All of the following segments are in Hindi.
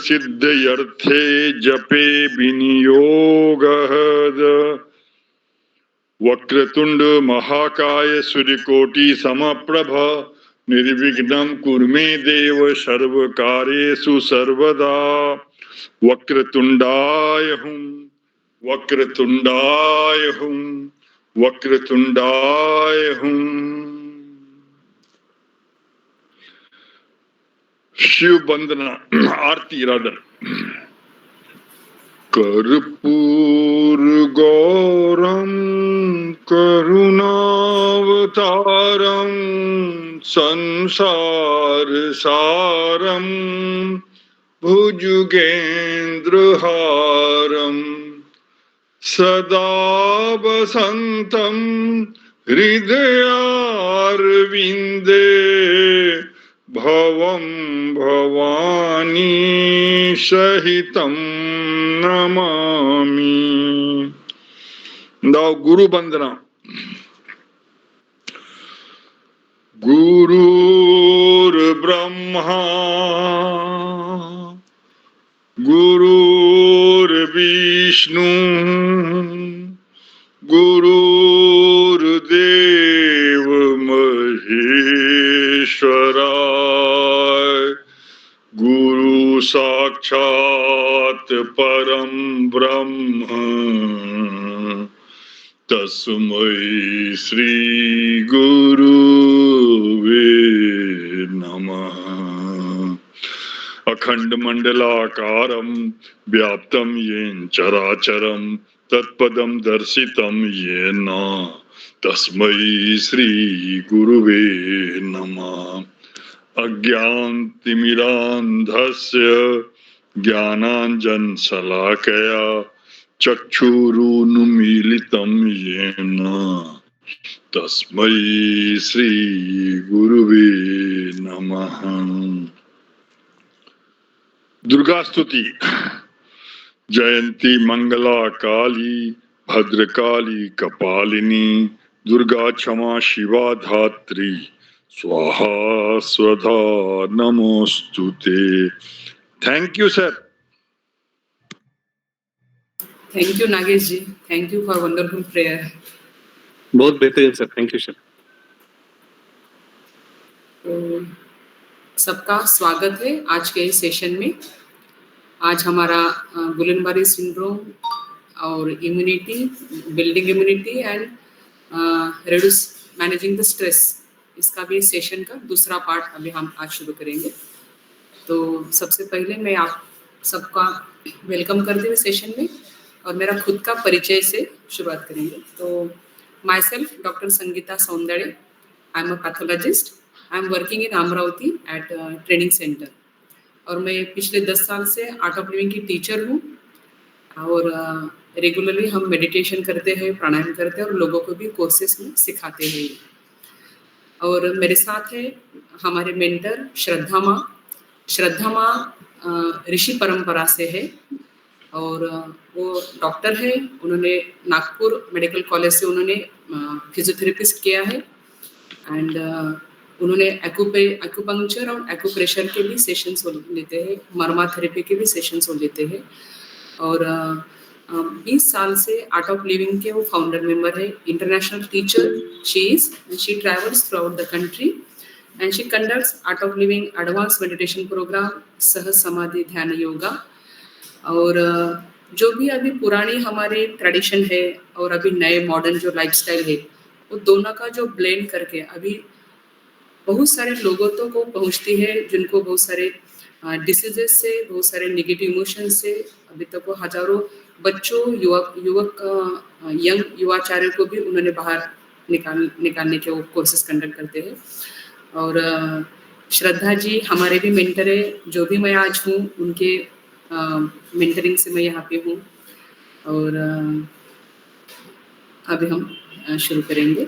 सिद्धयर्थे जपे विनियोगः वक्रतुंड महाकाय सूर्यकोटि समप्रभ निर्विघ्नं कुरु मे देव सर्वकार्येषु सर्वदा वक्रतुंडाय हुं वक्रतुंडाय हुं वक्रतुंडाय हुं। शिव वंदना आरती राधन। कर्पूर गौरम करुणावतारम संसार सारम भुजगेन्द्रहारम सदा वसंतं हृदयारविंदे भवं भवानी सहितं नमामि। दाव गुरु वंदना। गुरुर्ब्रह्मा गुरुर्विष्णु गुरुर्देव महेश्वराय गुरु साक्षात् परम ब्रह्म तस्मै श्री गुरुवे नमः। अखंड मंडलाकारं व्याप्तं येन चराचरं तत्पदं दर्शितं येन तस्मै श्री गुरुवे नमः। अज्ञानतिमिरान्धस्य ज्ञानाञ्जनशलाकया चक्षुरुन्मीलितं येन तस्मै श्री गुरुवे नमः। दुर्गा स्तुति। जयंती मंगला काली भद्रकाली कपालिनी दुर्गा क्षमा शिवा धात्री स्वाहा स्वधा नमोस्तुते। Thank you sir. Thank you Nagesh ji, thank you for wonderful prayer. बहुत बेहतरीन सर, थैंक यू सर। तो सबका स्वागत है आज के इस सेशन में। आज हमारा गुलेनबारी सिंड्रोम और immunity, building immunity and reduce managing the stress, इसका भी सेशन का दूसरा पार्ट अभी हम आज शुरू करेंगे। तो सबसे पहले मैं आप सबका वेलकम करती हूँ सेशन में और मेरा खुद का परिचय से शुरुआत करेंगे। तो my self doctor Sangeeta Saundarya, I am a pathologist, I am working in Amravati at training centre और मैं पिछले 10 साल से आर्ट ऑफ लिविंग की टीचर हूँ और रेगुलरली हम मेडिटेशन करते हैं, प्राणायाम करते हैं और लोगों को भी कोर्सेस में सिखाते हैं। और मेरे साथ है हमारे मेंटर श्रद्धा माँ। श्रद्धा माँ ऋषि परंपरा से है और वो डॉक्टर है। उन्होंने नागपुर मेडिकल कॉलेज से उन्होंने फिजियोथेरेपिस्ट किया है एंड उन्होंने एक्यूपंक्चर और एक्यूप्रेशर के भी सेशंस लेते हैं, मर्मा थेरेपी के भी सेशंस लेते हैं। और 20 साल से आर्ट ऑफ लिविंग के वो फाउंडर मेंबर है, international teacher she travels throughout the country and she conducts art of living advance meditation programme, Sahaj Samadhi ध्यान योगा। और जो भी अभी पुरानी हमारी ट्रेडिशन है और अभी नए मॉडर्न जो लाइफस्टाइल है, वो दोनों का जो ब्लेंड करके अभी बहुत सारे लोगों तो को पहुंचती है, जिनको बहुत सारे डिसीजेस से, बहुत सारे नेगेटिव इमोशंस से अभी तक वो हजारों बच्चों, युवक यंग युवाचार्यों को भी उन्होंने बाहर निकालने के वो कोर्सेस कंडक्ट करते हैं। और श्रद्धा जी हमारे भी मेंटर है, जो भी मैं आज हूँ उनके मेंटरिंग से मैं यहाँ पे हूँ। और अभी हम शुरू करेंगे।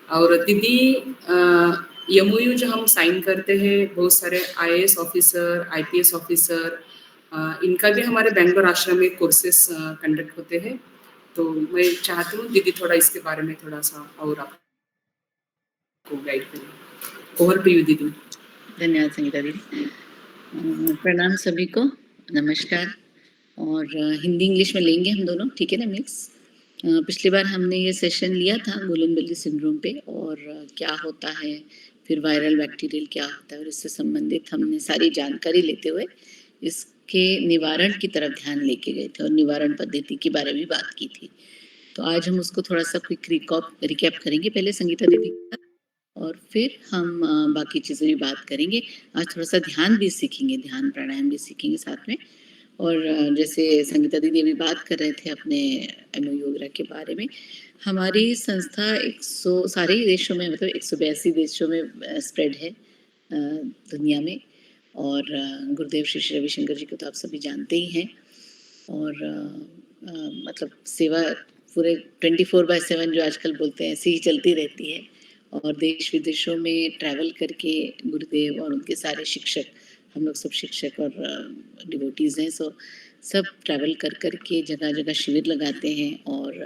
और दीदी एमओयू जो हम साइन करते हैं, बहुत सारे आईएएस ऑफिसर, आईपीएस ऑफिसर, इनका भी हमारे बेंगलोर आश्रम में कोर्सेस कंडक्ट होते हैं। तो मैं चाहती हूँ दीदी थोड़ा इसके बारे में थोड़ा सा और आपको गाइड करें। ओवर टू यू दीदी। धन्यवाद संगीता दीदी। प्रणाम सभी को। नमस्कार। और हिंदी इंग्लिश में लेंगे हम दोनों, ठीक है ना मिक्स। पिछली बार हमने ये सेशन लिया था गुलेन-बेरी सिंड्रोम पे और क्या होता है, फिर वायरल बैक्टीरियल क्या होता है और इससे संबंधित हमने सारी जानकारी लेते हुए इसके निवारण की तरफ ध्यान लेके गए थे और निवारण पद्धति के बारे में बात की थी। तो आज हम उसको थोड़ा सा क्विक रिकैप करेंगे, पहले संगीता दीदी के साथ और फिर हम बाकी चीज़ें भी बात करेंगे। आज थोड़ा सा ध्यान भी सीखेंगे, ध्यान प्राणायाम भी सीखेंगे साथ में। और जैसे संगीता दीदी अभी बात कर रहे थे अपने अनुयोगरा के बारे में, हमारी संस्था 100 सारे ही देशों में, मतलब 182 देशों में स्प्रेड है दुनिया में। और गुरुदेव श्री श्री रविशंकर जी को तो आप सभी जानते ही हैं। और मतलब सेवा पूरे 24/7 जो आजकल बोलते हैं ऐसी ही चलती रहती है। और देश विदेशों में ट्रैवल करके गुरुदेव और उनके सारे शिक्षक, हम लोग सब शिक्षक और डिवोटीज़ हैं, सो सब ट्रैवल कर कर के जगह जगह शिविर लगाते हैं और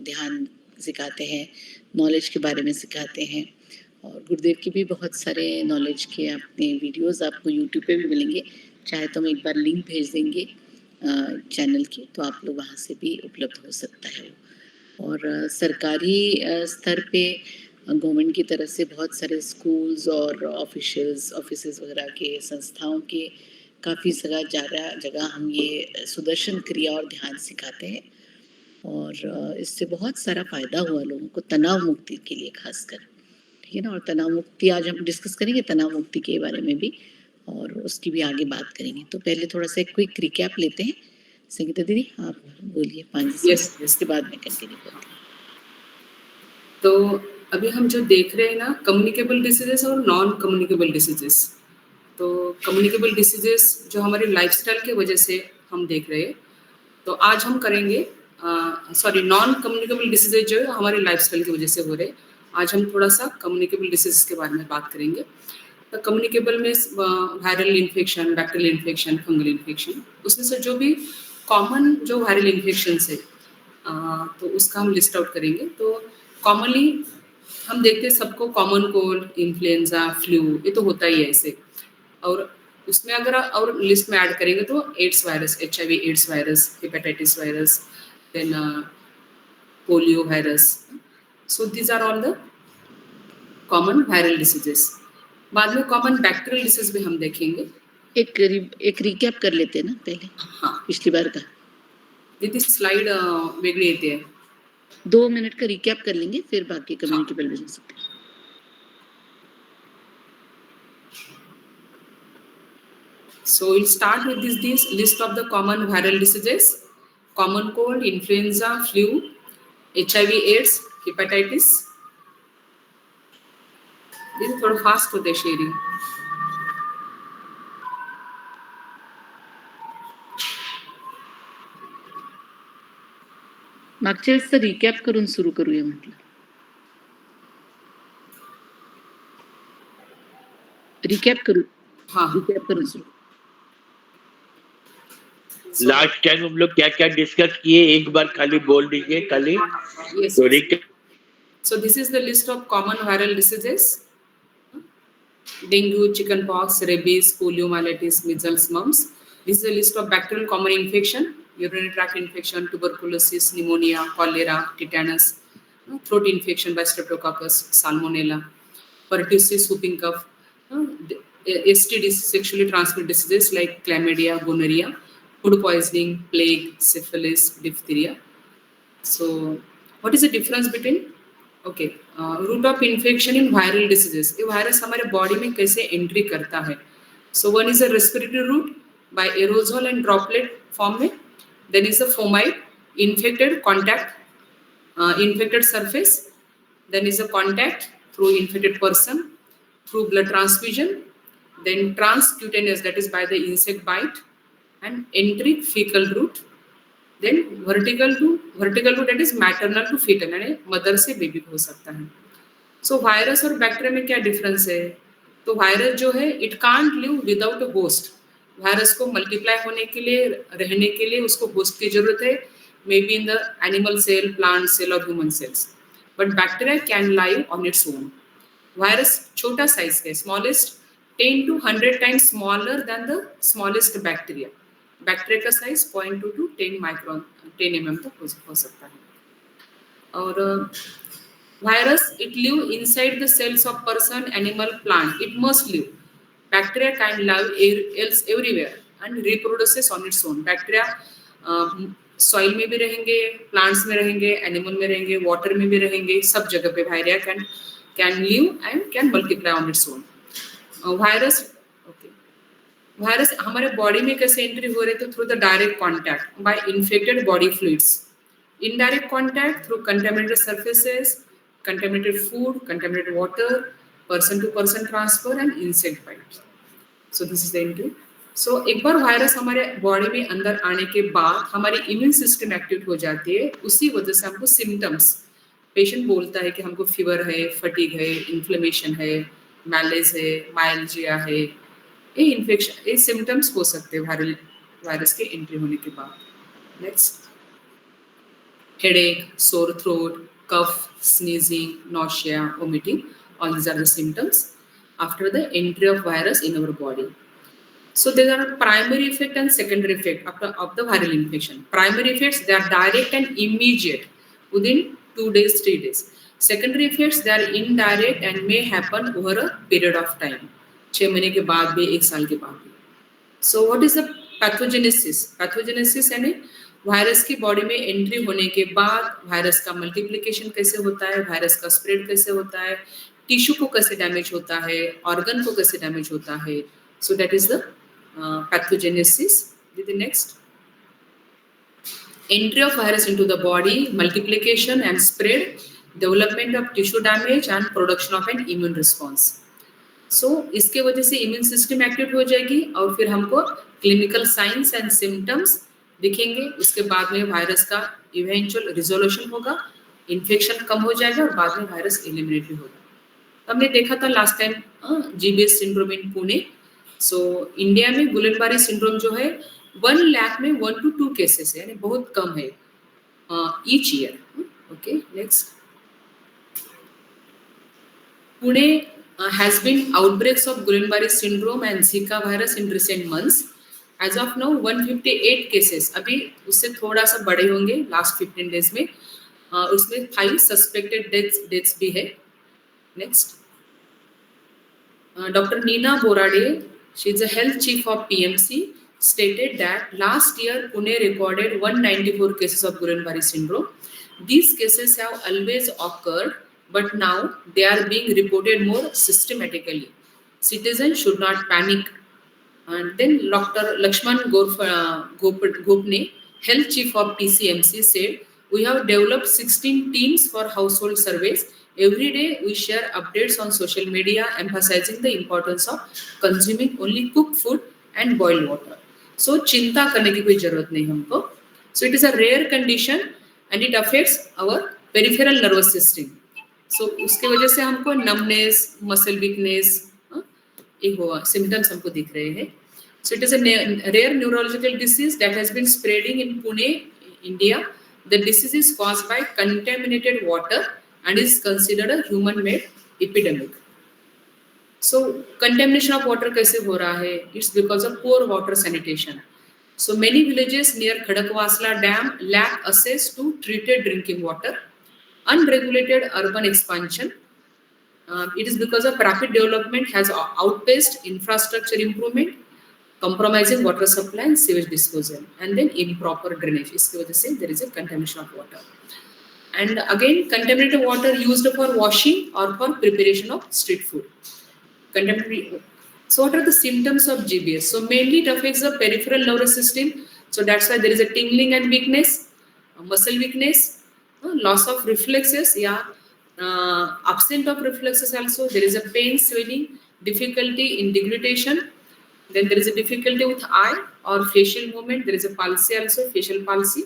ध्यान सिखाते हैं, नॉलेज के बारे में सिखाते हैं। और गुरुदेव की भी बहुत सारे नॉलेज के अपने वीडियोस आपको यूट्यूब पे भी मिलेंगे। चाहे तो हम एक बार लिंक भेज देंगे चैनल की, तो आप लोग वहाँ से भी उपलब्ध हो सकता है। और सरकारी स्तर पे गवर्नमेंट की तरफ से बहुत सारे स्कूल्स और ऑफिसेज वगैरह के संस्थाओं के काफ़ी जगह हम ये सुदर्शन क्रिया और ध्यान सिखाते हैं। और इससे बहुत सारा फ़ायदा हुआ लोगों को, तनाव मुक्ति के लिए खासकर, ठीक है ना। और तनाव मुक्ति आज हम डिस्कस करेंगे, तनाव मुक्ति के बारे में भी, और उसकी भी आगे बात करेंगे। तो पहले थोड़ा सा एक क्विक रिकैप लेते हैं। संगीता दीदी आप बोलिए 5 Yes. इसके बाद में कंटिन्यू करते हैं। तो अभी हम जो देख रहे हैं ना, कम्युनिकेबल डिसीजेस और नॉन कम्युनिकेबल डिसीजेस। तो कम्युनिकेबल डिसीजेस जो हमारे लाइफस्टाइल के वजह से हम देख रहे हैं, तो आज हम करेंगे नॉन कम्युनिकेबल डिसीजेज जो है हमारे लाइफस्टाइल की वजह से हो रहे हैं। आज हम थोड़ा सा कम्युनिकेबल डिसीजेस के बारे में बात करेंगे। तो कम्युनिकेबल में viral infection, bacterial infection, fungal infection, उसमें से जो भी कॉमन जो वायरल इन्फेक्शन है तो उसका हम लिस्ट आउट करेंगे। तो कॉमनली हम देखते हैं सबको कॉमन कोल्ड, इन्फ्लुएंजा, फ्लू, ये तो होता ही है ऐसे। और उसमें अगर और लिस्ट में ऐड करेंगे तो AIDS virus, HIV AIDS virus, hepatitis virus, then polio virus. So these are all the common viral diseases. बाद में कॉमन बैक्टीरियल डिसीज भी हम देखेंगे। एक रिकैप कर लेते हैं ना पहले, हाँ पिछली बार का। दीदी स्लाइड वेगळी येते है। 2 मिनट का रिकैप कर लेंगे, फिर बाकी कम्युनिकेबल भी जा सकते हैं। So we'll start with this list of the common viral diseases: common cold, influenza, flu, HIV, AIDS, hepatitis. This is थोड़ा फास्ट होते शेयरिंग। मागच्या वेळेस तर रिकॅप करून सुरू करूया म्हटलं। रिकॅप करू, हाँ रिकॅप करून सुरू। लास्ट टाइम हम लोग क्या क्या डिस्कस किए, एक बार खाली बोल दीजिए खाली। Yes. So this is the list of common viral diseases: dengue, chickenpox, rabies, poliomyelitis, measles, mumps. This is a list of bacterial common infection: urinary tract infection, tuberculosis, pneumonia, cholera, tetanus, throat infection by streptococcus, salmonella, pertussis, whooping cough, STDs, sexually transmitted diseases like chlamydia, gonorrhea, food poisoning, plague, syphilis, diphtheria. So what is the difference between route of infection in viral diseases? ये वायरस हमारे बॉडी में कैसे एंट्री करता है? So one is a respiratory route by aerosol and droplet form में, then is a fomite, infected contact, infected surface, then is a contact through infected person, through blood transfusion, then transcutaneous, that is by the insect bite, and enteric faecal route, then vertical route that is maternal to foetal, यानी मदर से बेबी हो सकता है। सो वायरस और बैक्टीरिया में क्या डिफरेंस है? तो वायरस जो है it can't live without a host. Virus को मल्टीप्लाई होने के लिए, रहने के लिए उसको होस्ट की जरूरत है, may be in the animal cell, plant cell और human cells, but bacteria can live on its own. Virus छोटा साइज का है, smallest 10 to 100 times smaller than the smallest bacteria. Bacteria का साइज 0.2 to 10 माइक्रोन 10 mm तक हो सकता है. और virus, it live inside the cells of person, animal, plant. It must live. Bacteria can live else everywhere and reproduces on its own. Bacteria soil में भी रहेंगे, प्लांट्स में रहेंगे, एनिमल में रहेंगे, वाटर में भी रहेंगे, सब जगह पे वायरिया can live and can multiply on its own. Virus virus हमारे बॉडी में कैसे एंट्री हो रहे थे? Through the direct contact by infected body fluids, indirect contact through contaminated surfaces, contaminated food, contaminated water, person to person transfer and insect bites. So this is the entry. So एक बार वायरस हमारे बॉडी में अंदर आने के बाद हमारी इम्यून सिस्टम एक्टिव हो जाती है. उसी वजह से हमको सिम्टम्स, पेशेंट बोलता है कि हमको फीवर है, फटीग है, इन्फ्लेमेशन है, मैलेज है, माइल्जिया है, ये इन्फेक्शन, ये सिम्टम्स हो सकते हैं वायरस के एंट्री होने के बाद. Next, headache, sore throat, cough, sneezing, nausea, vomiting. All these are the symptoms after the entry of virus in our body. So there are primary effect and secondary effect of the viral infection. Primary effects, they are direct and immediate within 2 days, 3 days. Secondary effects, they are indirect and may happen over a period of time. 6 महीने के बाद भी, 1 साल के बाद भी. So what is the pathogenesis? Pathogenesis यानी वायरस की बॉडी में एंट्री होने के बाद वायरस का मल्टीप्लिकेशन कैसे होता है, वायरस का स्प्रेड कैसे होता है, टिश्यू को कैसे डैमेज होता है, ऑर्गन को कैसे डैमेज होता है. So that is the pathogenesis. The next, entry of virus into the body, multiplication and spread, development of tissue damage and production of an immune response. So इसके वजह से इम्यून सिस्टम एक्टिव हो जाएगी और फिर हमको क्लिनिकल साइंस एंड सिम्टम्स दिखेंगे. उसके बाद में वायरस का इवेंचुअल रिजोल्यूशन होगा, इन्फेक्शन कम हो जाएगा और बाद में वायरस एलिमिनेट भी होगा. हमने देखा था लास्ट टाइम GBS सिंड्रोम इन पुणे. सो इंडिया में गुलेनबारी सिंड्रोम जो है 1 लाख में 1 to 2 केसेस है, यानी बहुत कम है each year. Okay, next, Pune has been outbreaks of Guillain-Barré syndrome and Zika virus in recent months. As of now 158 cases, अभी उससे थोड़ा सा बड़े होंगे लास्ट 15 डेज में. उसमें 5 सस्पेक्टेड डेथ्स भी है. Next, doctor Neena Borade, she is a health chief of PMC, stated that last year Pune recorded 194 cases of Guillain-Barré syndrome. These cases have always occurred, but now they are being reported more systematically. Citizens should not panic. And then Dr. Lakshman Gopne, health chief of PCMC, said, we have developed 16 teams for household surveys. Every day we share updates on social media emphasizing the importance of consuming only cooked food and boiled water. So चिंता करने की कोई जरूरत नहीं हमको. So it is a rare condition and it affects our peripheral nervous system. So उसके वजह से हमको numbness, muscle weakness, एक symptoms हमको दिख रहे हैं. So it is a rare neurological disease that has been spreading in Pune, India. The disease is caused by contaminated water and is considered a human-made epidemic. So contamination of water कैसे हो रहा है? It's because of poor water sanitation. So many villages near Khadakwasla Dam lack access to treated drinking water. Unregulated urban expansion. It is because of rapid development has outpaced infrastructure improvement, compromising water supply and sewage disposal, and then improper drainage. इसकी वजह से there is a contamination of water. And again, contaminated water used for washing or for preparation of street food. So what are the symptoms of GBS? So mainly it affects the peripheral nervous system. So that's why there is a tingling and weakness, muscle weakness, loss of reflexes, absent of reflexes also. There is a pain, swelling, difficulty in deglutition. Then there is a difficulty with eye or facial movement. There is a palsy also, facial palsy,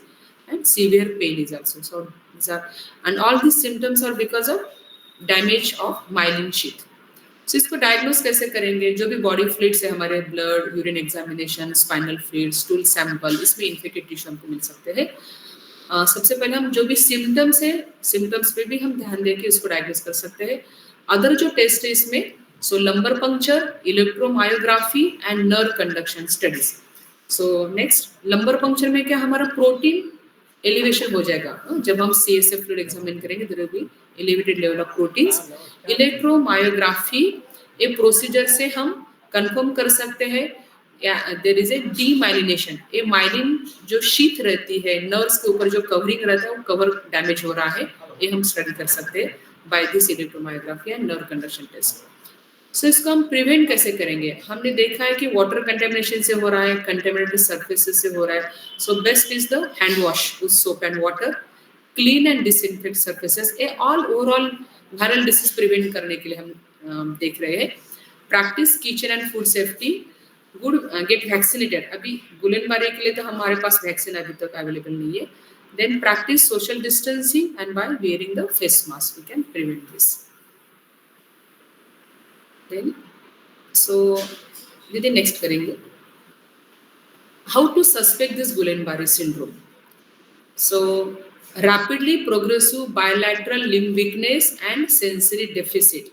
and severe pain is also. So these are, and all these symptoms are because of damage of myelin sheath. So इसको डायग्नोस कैसे करेंगे? जो भी बॉडी फ्लूइड्स है हमारे, blood, urine examination, spinal fluid, stool sample, इसमें इन्फेक्टेड टिश्यू हमको मिल सकते हैं. सबसे पहले हम जो भी सिम्टम्स है, सिम्टम्स पे भी हम ध्यान देके इसको डायग्नोस कर सकते हैं. अदर जो टेस्ट है इसमें, so lumbar puncture, electromyography and nerve conduction studies. So next lumbar puncture में क्या हमारा प्रोटीन एलिवेशन हो जाएगा। जब हम CSF फ्लूइड एग्जामिन करेंगे there will be elevated level of proteins. Electromyography a procedure से हम कंफर्म कर सकते हैं या there is a demyelination, a myelin जो शीथ रहती है नर्व्स के ऊपर जो कवरिंग रहता है वो कवर डैमेज हो रहा है, ये हम स्टडी कर सकते हैं by this electromyography and nerve conduction test. So इसको हम प्रिवेंट कैसे करेंगे? हमने देखा है कि वाटर कंटेमिनेशन से हो रहा है, कंटेमिनेटेड सरफेसेस से हो रहा है। So best is the hand wash with soap and water, clean and disinfect surfaces. ये all overall viral disease prevent करने के लिए हम देख रहे हैं। Practice kitchen and food safety, good get vaccinated. अभी गुलेनबारी के लिए तो हमारे पास वैक्सीन अभी तक अवेलेबल नहीं है। Then practice social distancing and by wearing the face mask we can prevent this. Then, so दीदी नेक्स्ट करेंगे how to suspect this Guillain Barre syndrome. So rapidly progressive bilateral limb weakness and sensory deficit,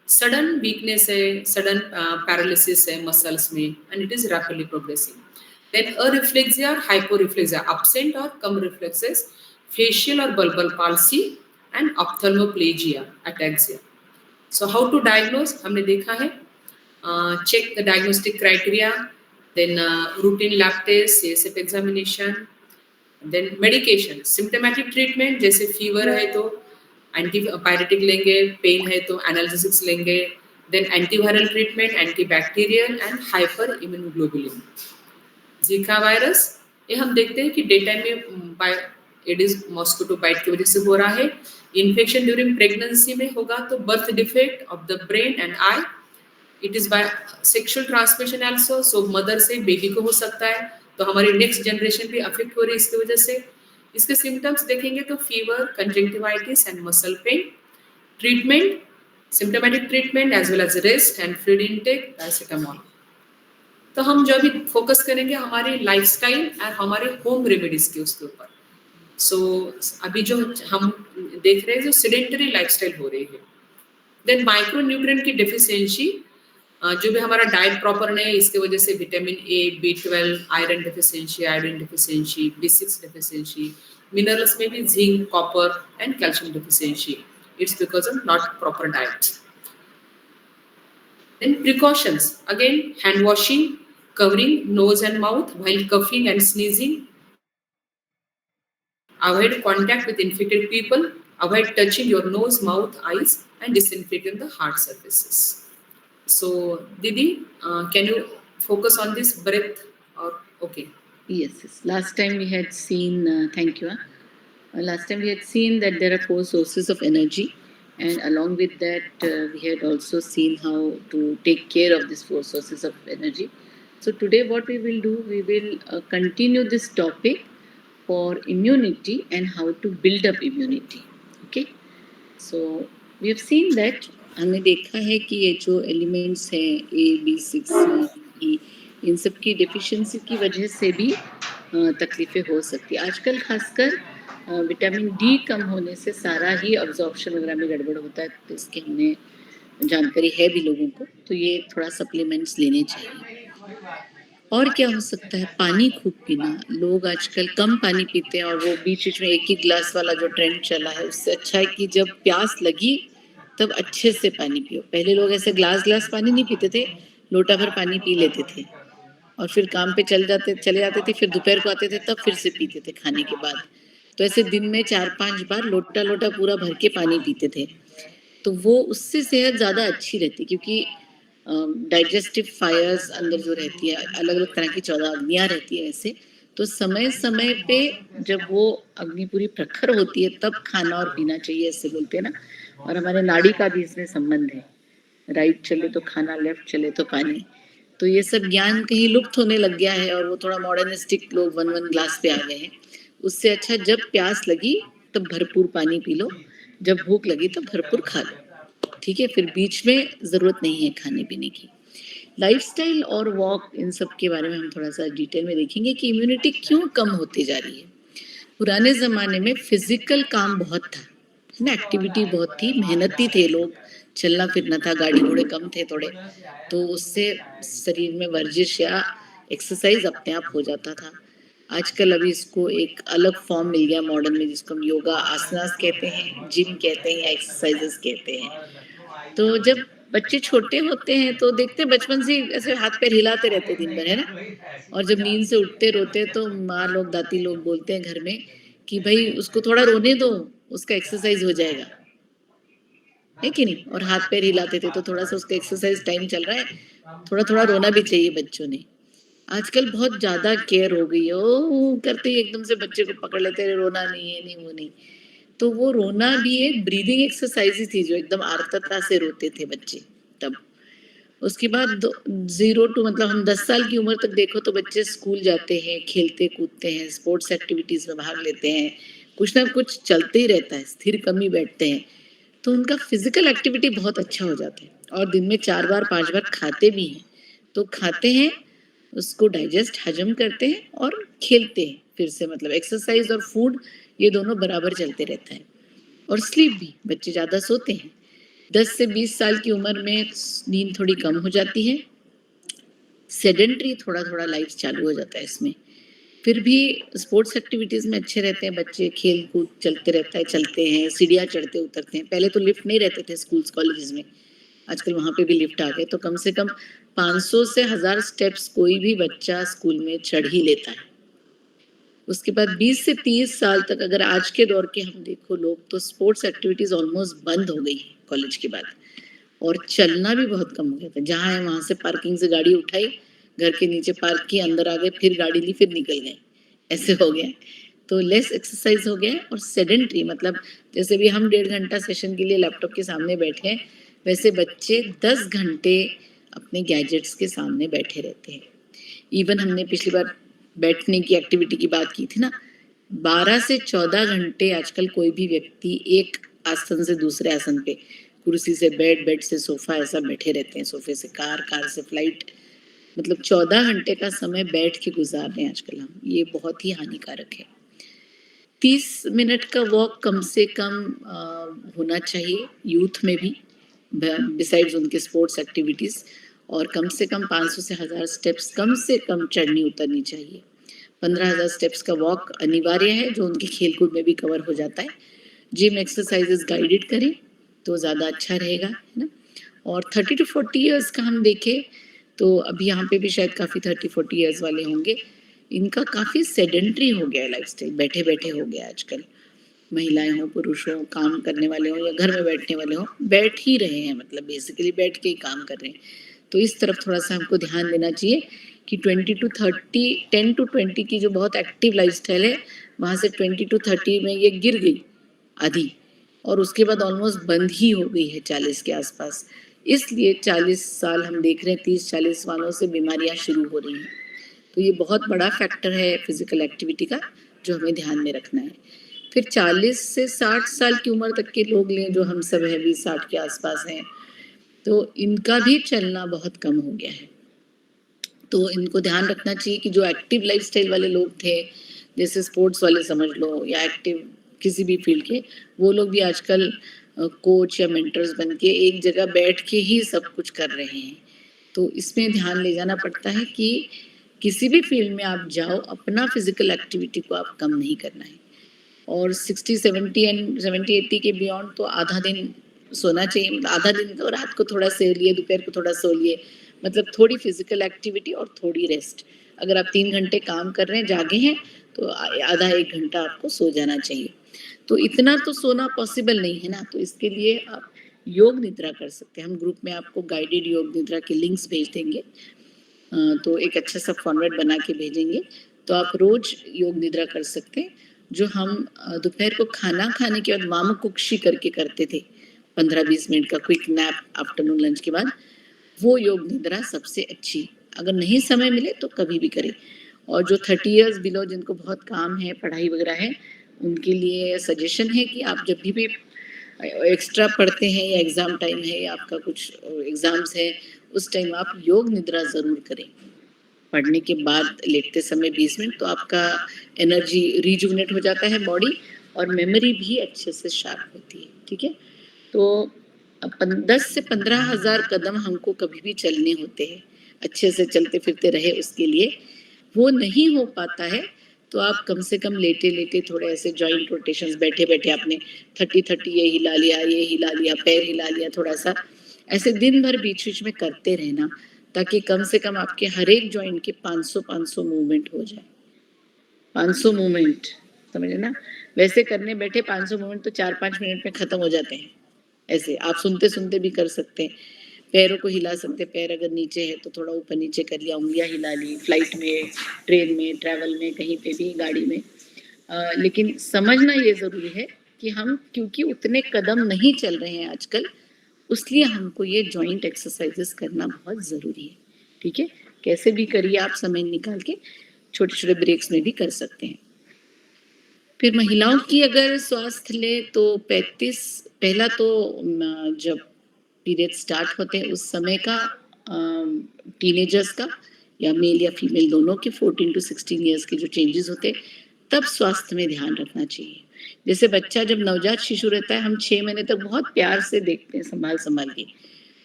sudden weakness है, सडन पैरालिसिस है मसल्स में and it is rapidly progressing. Then areflexia और हाइपोरिफ्लेक्सिया, अब्सेंट और कम रिफ्लेक्सेस, फेशियल और bulbar palsy and ophthalmoplegia, ataxia. So how to diagnose? हमने देखा है check the diagnostic criteria, then routine lab test, CSF examination, then medication, symptomatic treatment जैसे fever है तो antipyretic लेंगे, pain है तो analgesics लेंगे, then antiviral treatment, antibacterial and hyperimmunoglobulin। Zika virus ये हम देखते हैं कि डे टाइम में एडिस मॉस्किटो बाइट की वजह से हो रहा है। इन्फेक्शन ड्यूरिंग प्रेगनेंसी में होगा तो birth defect of the brain and I, it is by sexual transmission also. So mother से बेबी को हो सकता है, तो हमारी नेक्स्ट जनरेशन भी अफेक्ट हो रही है इसकी वजह से। इसके सिम्टम्स देखेंगे तो fever, conjunctivitis and muscle pain. Treatment, symptomatic treatment as well as rest and fluid intake, paracetamol. तो हम जो अभी फोकस करेंगे हमारे लाइफस्टाइल और हमारे होम रेमेडीज के उसके ऊपर। सो अभी जो हम देख रहे हैं जो सेडेंटरी लाइफस्टाइल हो रही है। देन माइक्रो न्यूट्रिएंट की डेफिशिएंसी, जो भी हमारा डाइट प्रॉपर नहीं है इसके वजह से vitamin A, B12, iron deficiency, iodine deficiency, B6 deficiency, minerals में भी zinc, copper and calcium deficiency, it's because of not proper diet. Then precautions, again hand washing, covering nose and mouth while coughing and sneezing, avoid contact with infected people, avoid touching your nose, mouth, eyes and disinfecting the hard surfaces. So Didi, can you focus on this breath or okay? Yes. Last time we had seen, thank you. Last time we had seen that there are 4 sources of energy, and along with that we had also seen how to take care of these 4 sources of energy. So today what we will do, we will continue this topic for immunity and how to build up immunity. Okay. So we have seen that, हमने देखा है कि ये जो एलिमेंट्स हैं A, B, C, E, इन सब की डेफिशिएंसी की वजह से भी तकलीफ़ें हो सकती है। आजकल खासकर विटामिन डी कम होने से सारा ही अब्जॉर्प्शन वगैरह में गड़बड़ होता है, तो इसकी हमने जानकारी है भी लोगों को, तो ये थोड़ा सप्लीमेंट्स लेने चाहिए। और क्या हो सकता है, पानी खूब पीना। लोग आजकल कम पानी पीते हैं और वो बीच में एक ही गिलास वाला जो ट्रेंड चला है, उससे अच्छा है कि जब प्यास लगी तब अच्छे से पानी पियो। पहले लोग ऐसे ग्लास पानी नहीं पीते थे, लोटा भर पानी पी लेते थे और फिर काम पे चले जाते थे, फिर दोपहर को आते थे तब फिर से पीते थे खाने के बाद। तो ऐसे दिन में 4-5 बार लोटा पूरा भर के पानी पीते थे, तो वो उससे सेहत ज़्यादा अच्छी रहती, क्योंकि डाइजेस्टिव फायर्स अंदर जो रहती है, अलग अलग तरह की 14 अग्नियाँ रहती है ऐसे, तो समय समय पे जब वो अग्नि पूरी प्रखर होती है तब खाना और पीना चाहिए, ऐसे बोलते हैं ना। और हमारे नाड़ी का भी इसमें संबंध है, राइट चले तो खाना, लेफ्ट चले तो पानी। तो ये सब ज्ञान कहीं लुप्त होने लग गया है और वो थोड़ा मॉडर्निस्टिक लोग 1 ग्लास पे आ गए हैं। उससे अच्छा जब प्यास लगी तब भरपूर पानी पी लो, जब भूख लगी तब भरपूर खा लो, ठीक है। फिर बीच में ज़रूरत नहीं है खाने पीने की। लाइफस्टाइल और वॉक, इन सब के बारे में हम थोड़ा सा डिटेल में देखेंगे कि इम्यूनिटी क्यों कम होती जा रही है। पुराने ज़माने में फिजिकल काम बहुत था, है ना, एक्टिविटी बहुत थी, मेहनती थे लोग, चलना फिरना था, गाड़ी घोड़े कम थे थोड़े, तो उससे शरीर में वर्जिश या एक्सरसाइज अपने आप हो जाता था। आजकल अभी इसको एक अलग फॉर्म मिल गया मॉडर्न में, जिसको हम योगा आसनास कहते हैं, जिम कहते हैं या एक्सरसाइजेस कहते हैं। तो जब बच्चे छोटे होते हैं तो देखते हैं बचपन से ऐसे हाथ पैर हिलाते रहते दिन भर, है ना? और जब नींद से उठते रोते तो माँ लोग दादी लोग बोलते हैं घर में कि भाई उसको थोड़ा रोने दो, उसका एक्सरसाइज हो जाएगा, है कि नहीं? और हाथ पैर हिलाते थे तो थोड़ा सा उसका एक्सरसाइज टाइम चल रहा है, थोड़ा थोड़ा रोना भी चाहिए बच्चों ने। आजकल बहुत ज्यादा केयर हो गई है, ओ करते ही एकदम से बच्चे को पकड़ लेते हैं, रोना नहीं है, नहीं वो नहीं। तो वो रोना भी एक ब्रीदिंग एक्सरसाइज ही थी, जो एकदम आर्तता से रोते थे बच्चे तब। उसके बाद 0 to मतलब हम 10 साल की उम्र तक देखो तो बच्चे स्कूल जाते हैं, खेलते कूदते हैं, स्पोर्ट्स एक्टिविटीज में भाग लेते हैं, कुछ ना कुछ चलते ही रहता है, स्थिर कम ही बैठते हैं। तो उनका फिजिकल एक्टिविटी बहुत अच्छा हो जाता है और दिन में 4 बार 5 बार खाते भी हैं। तो खाते हैं, उसको डाइजेस्ट हजम करते हैं और खेलते हैं फिर से, मतलब एक्सरसाइज और फूड ये दोनों बराबर चलते रहता है। और स्लीप भी, बच्चे ज़्यादा सोते हैं। 10 से 20 साल की उम्र में नींद थोड़ी कम हो जाती है, सेडेंट्री थोड़ा थोड़ा लाइफ चालू हो जाता है इसमें। फिर भी स्पोर्ट्स एक्टिविटीज़ में अच्छे रहते हैं बच्चे, खेल कूद चलते रहता है, चलते हैं, सीढ़ियाँ चढ़ते उतरते हैं। पहले तो लिफ्ट नहीं रहते थे स्कूल्स कॉलेजेस में, आजकल वहाँ पे भी लिफ्ट आ गए। तो कम से कम 500 से 1000 स्टेप्स कोई भी बच्चा स्कूल में चढ़ ही लेता है। उसके बाद 20 से 30 साल तक अगर आज के दौर के हम देखो लोग, तो स्पोर्ट्स एक्टिविटीज़ ऑलमोस्ट बंद हो गई है कॉलेज के बाद, और चलना भी बहुत कम हो गया था। जहाँ है वहाँ से पार्किंग से गाड़ी उठाई, घर के नीचे पार्क की, अंदर आ गए, फिर गाड़ी ली, फिर निकल गए, ऐसे हो गया। तो लेस एक्सरसाइज हो गया और सेडेंट्री, मतलब जैसे भी हम 1.5 घंटा सेशन के लिए लैपटॉप के सामने बैठे हैं, वैसे बच्चे 10 घंटे अपने गैजेट्स के सामने बैठे रहते हैं। इवन हमने पिछली बार बैठने की एक्टिविटी की बात की थी ना, 12 से 14 घंटे आजकल कोई भी व्यक्ति एक आसन से दूसरे आसन पे, कुर्सी से बेड, बेड से सोफा, ऐसा बैठे रहते हैं, सोफे से कार, कार से फ्लाइट, मतलब 14 घंटे का समय बैठ के गुजार रहे हैं आजकल हम। ये बहुत ही हानिकारक है। 30 मिनट का वॉक कम से कम होना चाहिए यूथ में भी, बिसाइड्स उनके स्पोर्ट्स एक्टिविटीज़। और कम से कम 500 से 1000 स्टेप्स कम से कम चढ़नी उतरनी चाहिए। 15,000 स्टेप्स का वॉक अनिवार्य है, जो उनके खेलकूद में भी कवर हो जाता है। जिम एक्सरसाइजेस गाइडेड करें तो ज़्यादा अच्छा रहेगा, है ना? और 30 to 40 ईयर्स का हम देखें तो अभी यहाँ पे भी शायद काफ़ी 30-40 ईयर्स वाले होंगे, इनका काफ़ी सेडेंट्री हो गया है लाइफस्टाइल, बैठे बैठे हो गया आजकल। महिलाएं हो, पुरुष हो, काम करने वाले हो या घर में बैठने वाले हो, बैठ ही रहे हैं, मतलब बेसिकली बैठ के ही काम कर रहे हैं। तो इस तरफ थोड़ा सा हमको ध्यान देना चाहिए कि 20 to 30, 10 to 20 की जो बहुत एक्टिव लाइफस्टाइल है, वहाँ से 20 to 30 में ये गिर गई आधी, और उसके बाद ऑलमोस्ट बंद ही हो गई है 40 के आसपास। इसलिए 40 साल हम देख रहे हैं 30-40 वालों से बीमारियां शुरू हो रही हैं। तो ये बहुत बड़ा फैक्टर है फिजिकल एक्टिविटी का, जो हमें ध्यान में रखना है। फिर 40 से 60 साल की उम्र तक के लोग लें, जो हम सब हैं 20-60 के आसपास हैं, तो इनका भी चलना बहुत कम हो गया है। तो इनको ध्यान रखना चाहिए कि जो एक्टिव लाइफस्टाइल वाले लोग थे, जैसे स्पोर्ट्स वाले समझ लो या एक्टिव किसी भी फील्ड के, वो लोग भी आजकल कोच या मेंटर्स बन के एक जगह बैठ के ही सब कुछ कर रहे हैं। तो इसमें ध्यान ले जाना पड़ता है कि किसी भी फील्ड में आप जाओ, अपना फिजिकल एक्टिविटी को आप कम नहीं करना है। और 60-70 एंड 70-80 के बियॉन्ड तो आधा दिन सोना चाहिए, मतलब आधा दिन तो रात को थोड़ा सो लिए, दोपहर को थोड़ा सो लिए, मतलब थोड़ी फिजिकल एक्टिविटी और थोड़ी रेस्ट। अगर आप 3 घंटे काम कर रहे हैं, जागे हैं, तो आधा 1 घंटा आपको सो जाना चाहिए। तो इतना तो सोना पॉसिबल नहीं है ना, तो इसके लिए आप योग निद्रा कर सकते हैं। हम ग्रुप में आपको गाइडेड योग निद्रा के लिंक्स भेज देंगे, तो एक अच्छा सा फॉर्मेट बना के भेजेंगे, तो आप रोज योग निद्रा कर सकते हैं। जो हम दोपहर को खाना खाने के बाद वाम कुक्षी करके करते थे, 15-20 मिनट का क्विक नैप आफ्टरनून लंच के बाद, वो योग निद्रा सबसे अच्छी। अगर नहीं समय मिले तो कभी भी करें। और जो 30 ईयर्स बिलो, जिनको बहुत काम है, पढ़ाई वगैरह है, उनके लिए सजेशन है कि आप जब भी एक्स्ट्रा पढ़ते हैं या एग्ज़ाम टाइम है या आपका कुछ एग्ज़ाम्स है, उस टाइम आप योग निद्रा ज़रूर करें। पढ़ने के बाद लेटते समय 20 मिनट, तो आपका एनर्जी रिजुवनेट हो जाता है बॉडी, और मेमोरी भी अच्छे से शार्प होती है। ठीक है, तो 10 से 15 हज़ार कदम हमको कभी भी चलने होते हैं। अच्छे से चलते फिरते रहे उसके लिए, वो नहीं हो पाता है तो आप कम से कम लेटे लेटे थोड़े ऐसे जॉइंट रोटेशंस बैठे बैठे आपने 30-30 ये हिला लिया, पैर हिला लिया, थोड़ा सा ऐसे दिन भर बीच बीच में करते रहना, ताकि कम से कम आपके हर एक जॉइंट के 500 मूवमेंट हो जाए। 500 मूवमेंट, समझे ना? वैसे करने बैठे 500 मूवमेंट तो 4-5 मिनट में खत्म हो जाते हैं। ऐसे आप सुनते सुनते भी कर सकते हैं, पैरों को हिला सकते, पैर अगर नीचे है तो थोड़ा ऊपर नीचे कर लिया, उंगलियां हिला ली, फ्लाइट में, ट्रेन में, ट्रैवल में, कहीं पे भी, गाड़ी में। लेकिन समझना ये ज़रूरी है कि हम क्योंकि उतने कदम नहीं चल रहे हैं आजकल, उसलिए हमको ये जॉइंट एक्सरसाइजेस करना बहुत ज़रूरी है। ठीक है, कैसे भी करिए आप समय निकाल के, छोटे छोटे ब्रेक्स में भी कर सकते हैं। फिर महिलाओं की अगर स्वास्थ्य ले तो 35 पहला तो जब पीरियड स्टार्ट होते हैं उस समय का, टीनेजर्स का या मेल या फीमेल दोनों के 14 to 16 ईयर्स के जो चेंजेस होते हैं, तब स्वास्थ्य में ध्यान रखना चाहिए। जैसे बच्चा जब नवजात शिशु रहता है, हम 6 महीने तक बहुत प्यार से देखते हैं, संभाल के।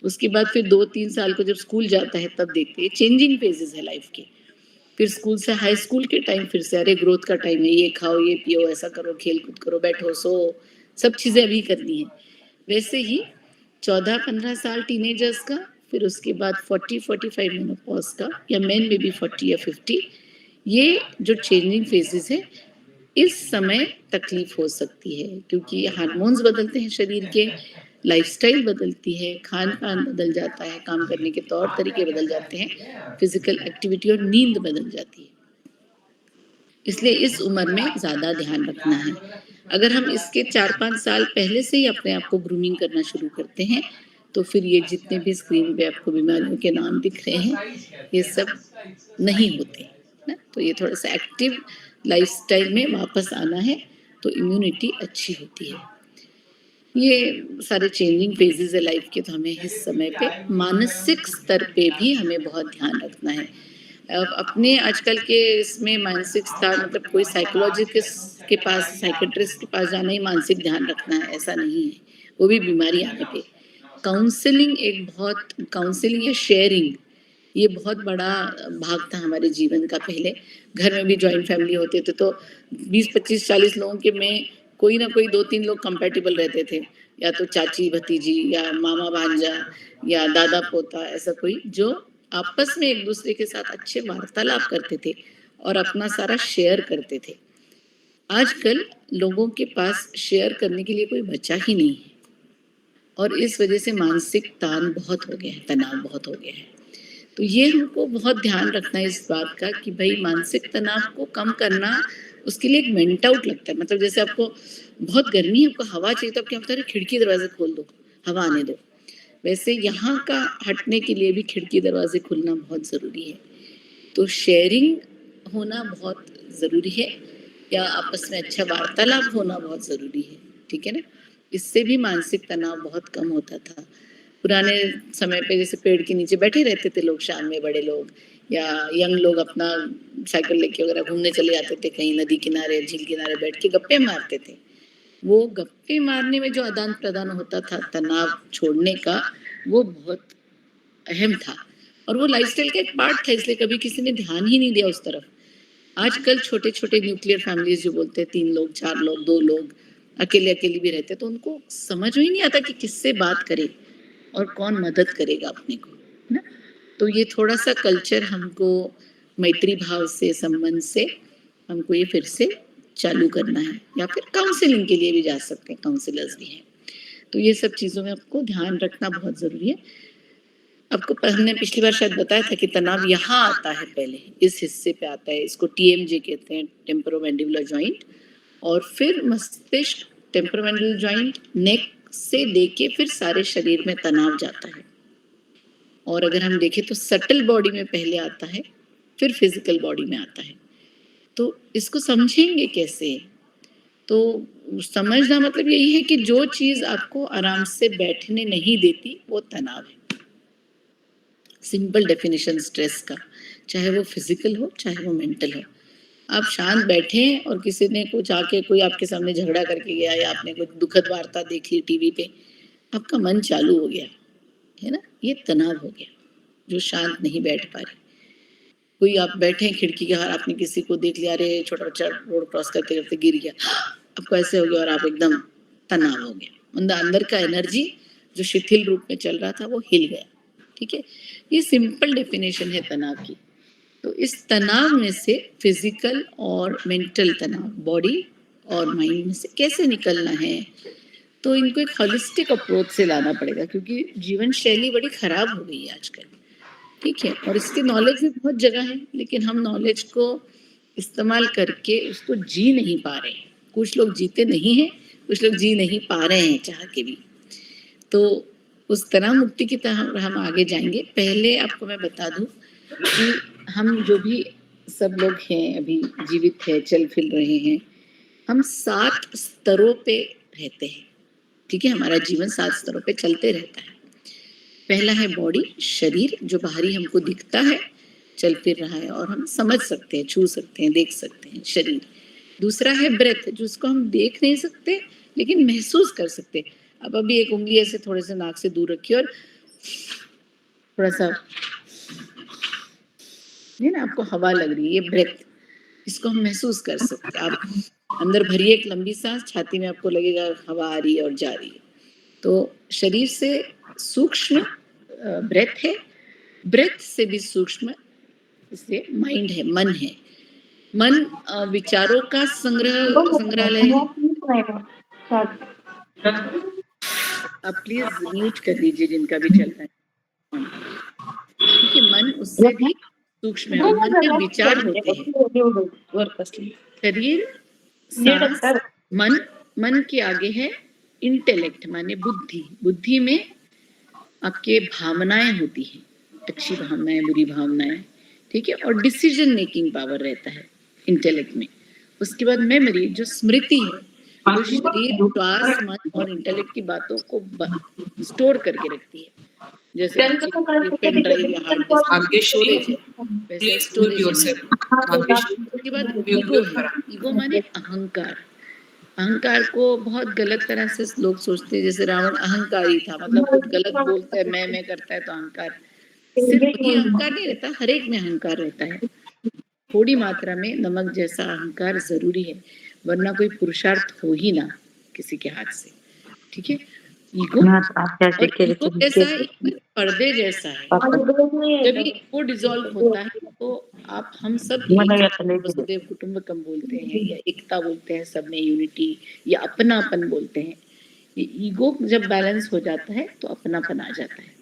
उसके बाद फिर 2-3 साल को जब स्कूल जाता है तब देखते हैं। चेंजिंग फेजेस है लाइफ के। फिर स्कूल से हाई स्कूल के टाइम फिर से अरे ग्रोथ का टाइम है, ये खाओ, ये पियो, ऐसा करो, खेल कूद करो, बैठो, सो, सब चीज़ें अभी करनी है। वैसे ही 14-15 साल टीनेजर्स का, फिर उसके बाद 40-45 मेनोपॉज का, या मेन में भी 40 या 50, ये जो चेंजिंग फेजेस है, इस समय तकलीफ हो सकती है क्योंकि हार्मोन्स बदलते हैं शरीर के, लाइफस्टाइल बदलती है, खान पान बदल जाता है, काम करने के तौर तरीके बदल जाते हैं, फिजिकल एक्टिविटी और नींद बदल जाती है। इसलिए इस उम्र में ज़्यादा ध्यान रखना है। अगर हम इसके 4-5 साल पहले से ही अपने आप को ग्रूमिंग करना शुरू करते हैं तो फिर ये जितने भी स्क्रीन पे आपको बीमारियों के नाम दिख रहे हैं, ये सब नहीं होते ना। तो ये थोड़ा सा एक्टिव लाइफस्टाइल में वापस आना है तो इम्यूनिटी अच्छी होती है। ये सारे चेंजिंग फेजेस है लाइफ के, तो हमें इस समय पे मानसिक स्तर पे भी हमें बहुत ध्यान रखना है। अपने आजकल के इसमें मानसिक स्तर मतलब कोई साइकोलॉजिस्ट के पास, साइकेट्रिस्ट के पास जाना ही मानसिक ध्यान रखना है, ऐसा नहीं है, वो भी बीमारी आने पे। काउंसलिंग एक बहुत, काउंसलिंग या शेयरिंग, ये बहुत बड़ा भाग था हमारे जीवन का। पहले घर में भी जॉइंट फैमिली होते थे तो 20-25-40 लोगों के में कोई ना कोई 2-3 लोग कंपैटिबल रहते थे, या तो चाची भतीजी या मामा भांजा या दादा पोता, ऐसा कोई जो आपस में एक दूसरे के साथ अच्छे वार्तालाप करते थे और अपना सारा शेयर करते थे। आजकल लोगों के पास शेयर करने के लिए कोई बचा ही नहीं है और इस वजह से मानसिक तान बहुत हो गया है, तनाव बहुत हो गया है। तो ये हमको बहुत ध्यान रखना है इस बात का कि भाई मानसिक तनाव को कम करना, उसके लिए एक वेंट आउट लगता है। मतलब जैसे आपको बहुत गर्मी है, आपको हवा चाहिए तो आप क्या होता है, खिड़की दरवाजे खोल दो, हवा आने दो। वैसे यहाँ का हटने के लिए भी खिड़की दरवाजे खुलना बहुत ज़रूरी है। तो शेयरिंग होना बहुत ज़रूरी है, या आपस में अच्छा वार्तालाप होना बहुत ज़रूरी है। ठीक है ना, इससे भी मानसिक तनाव बहुत कम होता था। पुराने समय पे जैसे पेड़ के नीचे बैठे रहते थे लोग शाम में, बड़े लोग या यंग लोग अपना साइकिल लेके वगैरह घूमने चले जाते थे कहीं नदी किनारे, झील किनारे बैठ के गप्पे मारते थे। वो गप्पे मारने में जो आदान प्रदान होता था तनाव छोड़ने का, वो बहुत अहम था और वो लाइफस्टाइल का एक पार्ट था, इसलिए कभी किसी ने ध्यान ही नहीं दिया उस तरफ। आजकल छोटे छोटे न्यूक्लियर फैमिलीज जो बोलते हैं, 3 लोग, 4 लोग, 2 लोग, अकेले अकेले भी रहते, तो उनको समझ में ही नहीं आता कि किससे बात करे और कौन मदद करेगा अपने को, है ना। तो ये थोड़ा सा कल्चर हमको मैत्री भाव से, संबंध से हमको ये फिर से चालू करना है, या फिर काउंसलिंग के लिए भी जा सकते हैं, काउंसलर्स भी हैं। तो ये सब चीज़ों में आपको ध्यान रखना बहुत ज़रूरी है। आपको हमने पिछली बार शायद बताया था कि तनाव यहाँ आता है, पहले इस हिस्से पे आता है, इसको TMJ कहते हैं, टेम्पोरोमैंडिबुलर जॉइंट, और फिर मस्तिष्क, टेम्पोरोमैंडिबुलर जॉइंट, नेक से लेके फिर सारे शरीर में तनाव जाता है। और अगर हम देखें तो सटल बॉडी में पहले आता है, फिर फिजिकल बॉडी में आता है। तो इसको समझेंगे कैसे? तो समझना मतलब यही है कि जो चीज़ आपको आराम से बैठने नहीं देती वो तनाव है। सिंपल डेफिनेशन स्ट्रेस का, चाहे वो फिजिकल हो चाहे वो मेंटल हो। आप शांत बैठे हैं और किसी ने कुछ आके, कोई आपके सामने झगड़ा करके गया या आपने कोई दुखद वार्ता देख ली टीवी पे, आपका मन चालू हो गया, है ना, ये तनाव हो गया। जो शांत नहीं बैठ पा रहे। कोई आप बैठे हैं खिड़की के बाहर, आपने किसी को देख लिया, अरे छोटा बच्चा रोड क्रॉस करते करते गिर गया, आपको ऐसे हो गया और आप एकदम तनाव हो गया, मतलब अंदर का एनर्जी जो शिथिल रूप में चल रहा था वो हिल गया। ठीक है, ये सिंपल डेफिनेशन है तनाव की। तो इस तनाव में से फिजिकल और मेंटल तनाव, बॉडी और माइंड में से कैसे निकलना है, तो इनको एक होलिस्टिक अप्रोच से लाना पड़ेगा, क्योंकि जीवन शैली बड़ी खराब हो गई है आजकल। ठीक है, और इसकी नॉलेज भी बहुत जगह है, लेकिन हम नॉलेज को इस्तेमाल करके उसको जी नहीं पा रहे हैं। कुछ लोग जीते नहीं हैं, कुछ लोग जी नहीं पा रहे हैं चाह के भी। तो उस तनाव मुक्ति की तरह हम आगे जाएंगे। पहले आपको मैं बता दूं कि हम जो भी सब लोग हैं अभी जीवित है, चल फिर रहे हैं, हम 7 स्तरों पे रहते हैं। ठीक है, हमारा जीवन 7 स्तरों पे चलते रहता है। पहला है बॉडी, शरीर, जो बाहरी हमको दिखता है, चल फिर रहा है और हम समझ सकते हैं, छू सकते हैं, देख सकते हैं, शरीर। दूसरा है ब्रेथ, जिसको हम देख नहीं सकते लेकिन महसूस कर सकते हैं। अब अभी एक उंगली ऐसे थोड़े से नाक से दूर रखिए और थोड़ा सा, ये ना आपको हवा लग रही है, ये ब्रेथ, इसको हम महसूस कर सकते हैं। आप अंदर भरिए एक लंबी सांस, छाती में आपको लगेगा हवा आ रही है और जा रही है। तो शरीर से सूक्ष्म ब्रेथ है, ब्रेथ से भी सूक्ष्म इससे माइंड है, मन है। मन विचारों का संग्रहालय है। आप प्लीज म्यूट कर दीजिए जिनका भी चल रहा है, क्योंकि मन उससे भी सूक्ष्म है। मन में विचार होते हैं। शरीर, सांस, मन, मन के आगे है इंटेलेक्ट, माने बुद्धि। बुद्धि में आपके भावनाएं होती हैं, अच्छी भावनाएं, बुरी भावनाएं। ठीक है, और डिसीजन मेकिंग पावर रहता है इंटेलेक्ट में। उसके बाद मेमोरी, जो स्मृति है, जो शरीर, श्वास, मन और इंटेलेक्ट की बातों को स्टोर करके रखती है। जैसे पेन ड्राइव या हार्ड डिस्क स्टोरेज है, वैसे स्टोरेज है। उसके बाद ईगो है। ईगो माने अहंकार। अहंकार को बहुत गलत तरह से लोग सोचते हैं, जैसे रावण अहंकारी था, मतलब कुछ गलत बोलता है, मैं करता है तो अहंकार। सिर्फ वही अहंकार नहीं रहता, हर एक में अहंकार रहता है। थोड़ी मात्रा में नमक जैसा अहंकार जरूरी है, वरना कोई पुरुषार्थ हो ही ना किसी के हाथ से। ठीक है, ईगो, और ईगो कैसा है, पर्दे जैसा है। जब ईगो डिसॉल्व होता है तो आप, हम सब वसुदेव कुटुंबकम बोलते हैं या एकता बोलते हैं, सब में यूनिटी या अपनापन बोलते हैं। ये ईगो जब बैलेंस हो जाता है तो अपनापन आ जाता है,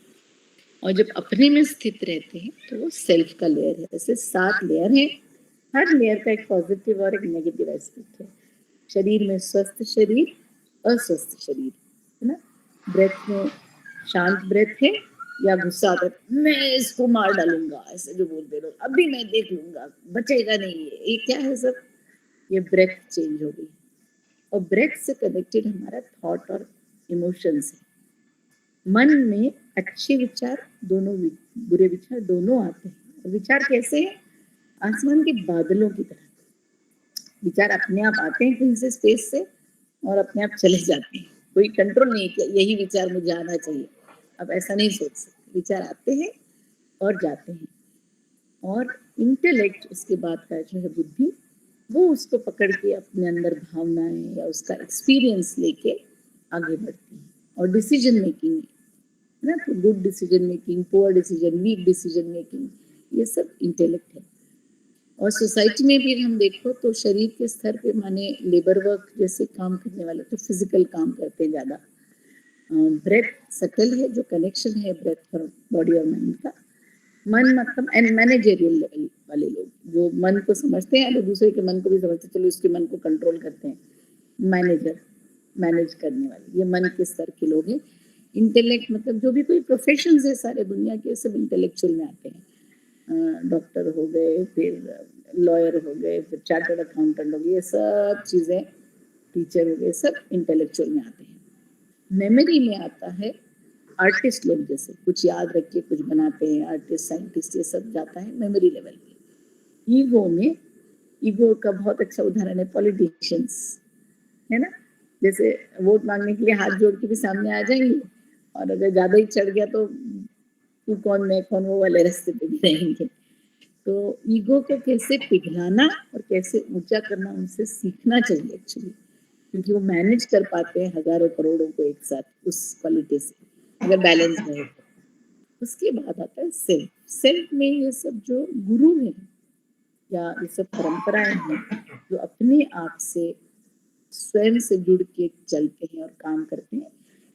और जब अपने में स्थित रहते हैं तो वो सेल्फ का लेयर है। ऐसे 7 लेयर है, हर लेयर का एक पॉजिटिव और एक नेगेटिव एस्पेक्ट है। शरीर में स्वस्थ शरीर, अस्वस्थ शरीर, है ना। ब्रेथ में शांत ब्रेथ है या गुस्सा आता है, मैं इसको मार डालूंगा, ऐसे जो बोलते लोग, अभी मैं देख लूंगा, बचेगा नहीं ये क्या है सब, ये ब्रेथ चेंज हो गई। और ब्रेथ से कनेक्टेड हमारा थॉट और इमोशंस है। मन में अच्छे विचार दोनों, बुरे विचार दोनों आते हैं। विचार कैसे है, आसमान के बादलों की तरह। विचार अपने आप आते हैं कहीं से, स्पेस से, और अपने आप चले जाते हैं। कोई कंट्रोल नहीं किया, यही विचार मुझे आना चाहिए, अब ऐसा नहीं सोच सकते। विचार आते हैं और जाते हैं, और इंटेलेक्ट, उसके बाद का जो है बुद्धि, वो उसको पकड़ के अपने अंदर भावनाएं या उसका एक्सपीरियंस लेके आगे बढ़ती है। और डिसीजन मेकिंग ना, तो good decision making, poor decision, weak decision making, ये सब इंटेलेक्ट है। और सोसाइटी में भी हम देखो तो शरीर के स्तर पे, माने लेबर वर्क जैसे काम करने वाले तो फिजिकल काम करते हैं ज्यादा। ब्रेथ सटल है, जो कनेक्शन है ब्रेथ और बॉडी और माइंड का। मन मतलब एंड मैनेजरियल लेवल वाले लोग, जो मन को समझते हैं और दूसरे के मन को भी समझते, चलो इसके मन को कंट्रोल करते हैं, मैनेजर, मैनेज करने वाले, ये मन के स्तर के लोग हैं। इंटेलेक्ट मतलब जो भी कोई प्रोफेशन है सारे दुनिया के, सब इंटेलेक्चुअल में आते हैं। डॉक्टर हो गए, फिर लॉयर हो गए, फिर चार्टर्ड अकाउंटेंट हो गए, ये सब चीज़ें, टीचर हो गए, सब इंटेलेक्चुअल में आते हैं। मेमोरी में आता है आर्टिस्ट लोग, जैसे कुछ याद रख के कुछ बनाते हैं, आर्टिस्ट, साइंटिस्ट, ये सब जाता है मेमोरी लेवल पे। ईगो में, ईगो का बहुत अच्छा उदाहरण है पॉलिटिशियंस, है ना। जैसे वोट मांगने के लिए हाथ जोड़ के भी सामने आ जाएंगे, और अगर ज़्यादा ही चढ़ गया तो तू कौन मैं कौन वो वाले रास्ते पे भी रहेंगे। तो ईगो को कैसे पिघलाना और कैसे ऊंचा करना उनसे सीखना चाहिए एक्चुअली, क्योंकि वो मैनेज कर पाते हैं हजारों करोड़ों को एक साथ उस क्वालिटी से, अगर बैलेंस रहे तो। उसके बाद आता है सेल्फ। सेल्फ में ये सब जो गुरु हैं या ये सब परंपराएं हैं जो अपने आप से स्वयं से जुड़ के चलते हैं और काम करते हैं,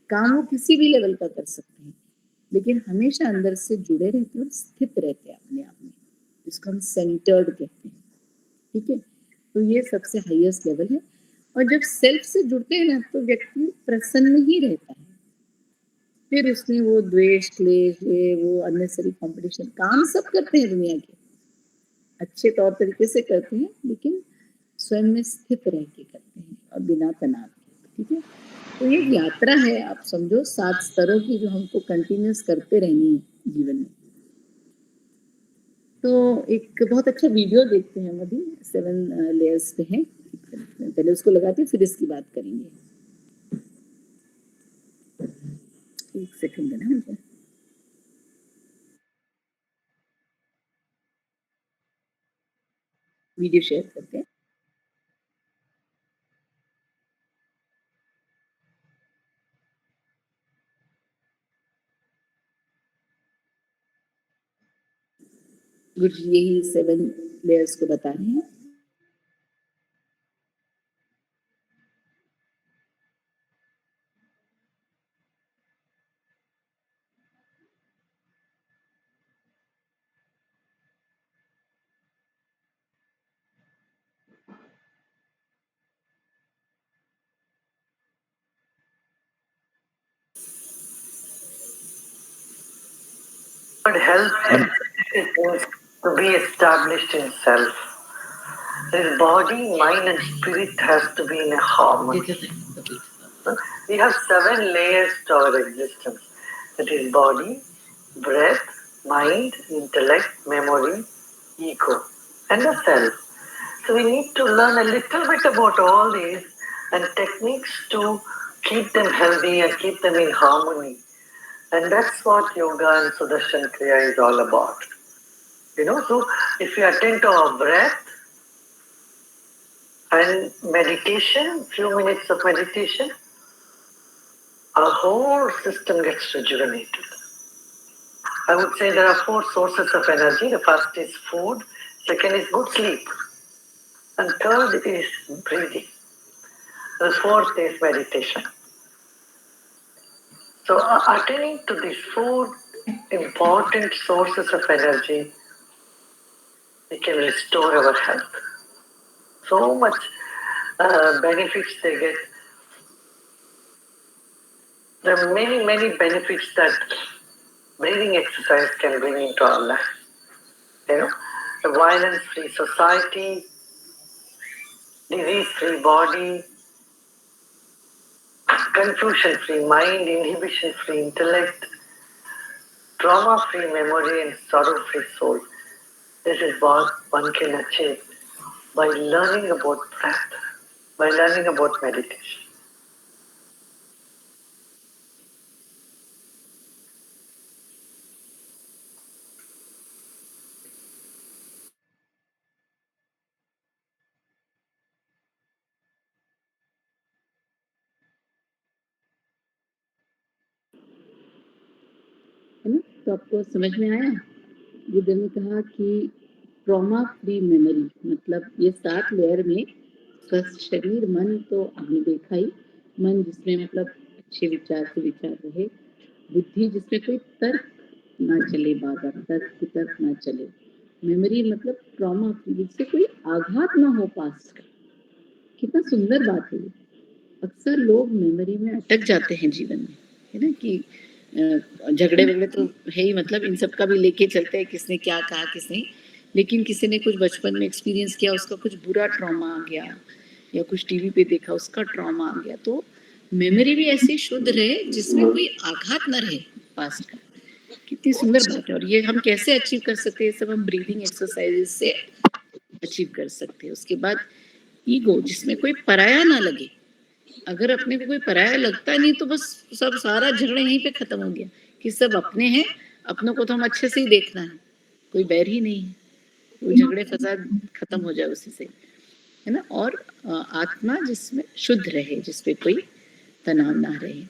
काम वो किसी भी लेवल का कर सकते हैं, लेकिन हमेशा अंदर से जुड़े रहते हैं और स्थित रहते हैं अपने आप में, जिसको हम सेंटर्ड कहते हैं। ठीक है, तो ये सबसे हाईएस्ट लेवल है। और जब सेल्फ से जुड़ते हैं ना तो व्यक्ति प्रसन्न ही रहता है, फिर उसमें वो द्वेष क्लेश ये वो अननेसेसरी कंपटीशन काम सब करते हैं दुनिया के, अच्छे तौर तरीके से करते हैं, लेकिन स्वयं में स्थित रह के करते हैं और बिना तनाव के। ठीक है, तो ये यात्रा है, आप समझो 7 स्तरों की, जो हमको कंटिन्यूस करते रहनी है जीवन में। तो एक बहुत अच्छा वीडियो देखते हैं हम अभी, 7 लेयर्स पे है, पहले उसको लगाते हैं फिर इसकी बात करेंगे। एक सेकंड देना मुझे। वीडियो शेयर करते हैं। गुरु जी यही 7 लेयर्स को बता रहे हैं। But health is to be established in self. His body, mind, and spirit has to be in a harmony. We have 7 layers to our existence. That is body, breath, mind, intellect, memory, ego, and the self. So we need to learn a little bit about all these and techniques to keep them healthy and keep them in harmony. And that's what yoga and Sudarshan Kriya is all about. So if we attend to our breath and meditation, few minutes of meditation, our whole system gets rejuvenated. I would say there are 4 sources of energy. The first is food, second is good sleep, and third is breathing. The fourth is meditation. So attending to these 4 important sources of energy, we can restore our health. So much benefits they get. There are many, many benefits that breathing exercise can bring into our life. A violence-free society, disease-free body, confusion-free mind, inhibition-free intellect, trauma-free memory, and sorrow-free soul. This is what one can achieve by learning about breath, by learning about meditation. है ना, तो आपको समझ में आया? बुद्ध ने कहा कि ट्रॉमा फ्री मेमोरी, मतलब ये 7 लेयर में स्वस्थ शरीर, मन तो आपने देखा ही, मन जिसमें मतलब अच्छे विचार से विचार रहे, बुद्धि जिसमें कोई तर्क ना चले, बार बार तर्क ना चले, मेमोरी मतलब ट्रॉमा फ्री, जिससे कोई आघात ना हो पास्ट का। कितना सुंदर बात है ये। अक्सर लोग मेमोरी में अटक जाते हैं जीवन में, है ना, कि झगड़े वगड़े तो है ही, मतलब इन सब का भी लेके चलते हैं, किसने क्या कहा किसने, लेकिन किसी ने कुछ बचपन में एक्सपीरियंस किया, उसका कुछ बुरा ट्रॉमा आ गया, या कुछ टीवी पे देखा उसका ट्रॉमा आ गया, तो मेमोरी भी ऐसी शुद्ध रहे जिसमें कोई आघात ना रहे पास्ट का। कितनी सुंदर बात है। और ये हम कैसे अचीव कर सकते हैं? सब हम ब्रीदिंग एक्सरसाइजेस से अचीव कर सकते हैं। उसके बाद ईगो, जिसमें कोई पराया ना लगे। अगर अपने को कोई पराया लगता नहीं तो बस सब सारा झगड़ा यहीं पे खत्म हो गया कि सब अपने हैं अपनों को तो हम अच्छे से ही देखना है, कोई बैर ही नहीं है, वो झगड़े फसाद खत्म हो जाए उसी से, है ना। और आत्मा जिसमें शुद्ध रहे, जिसपे कोई तनाव ना रहे।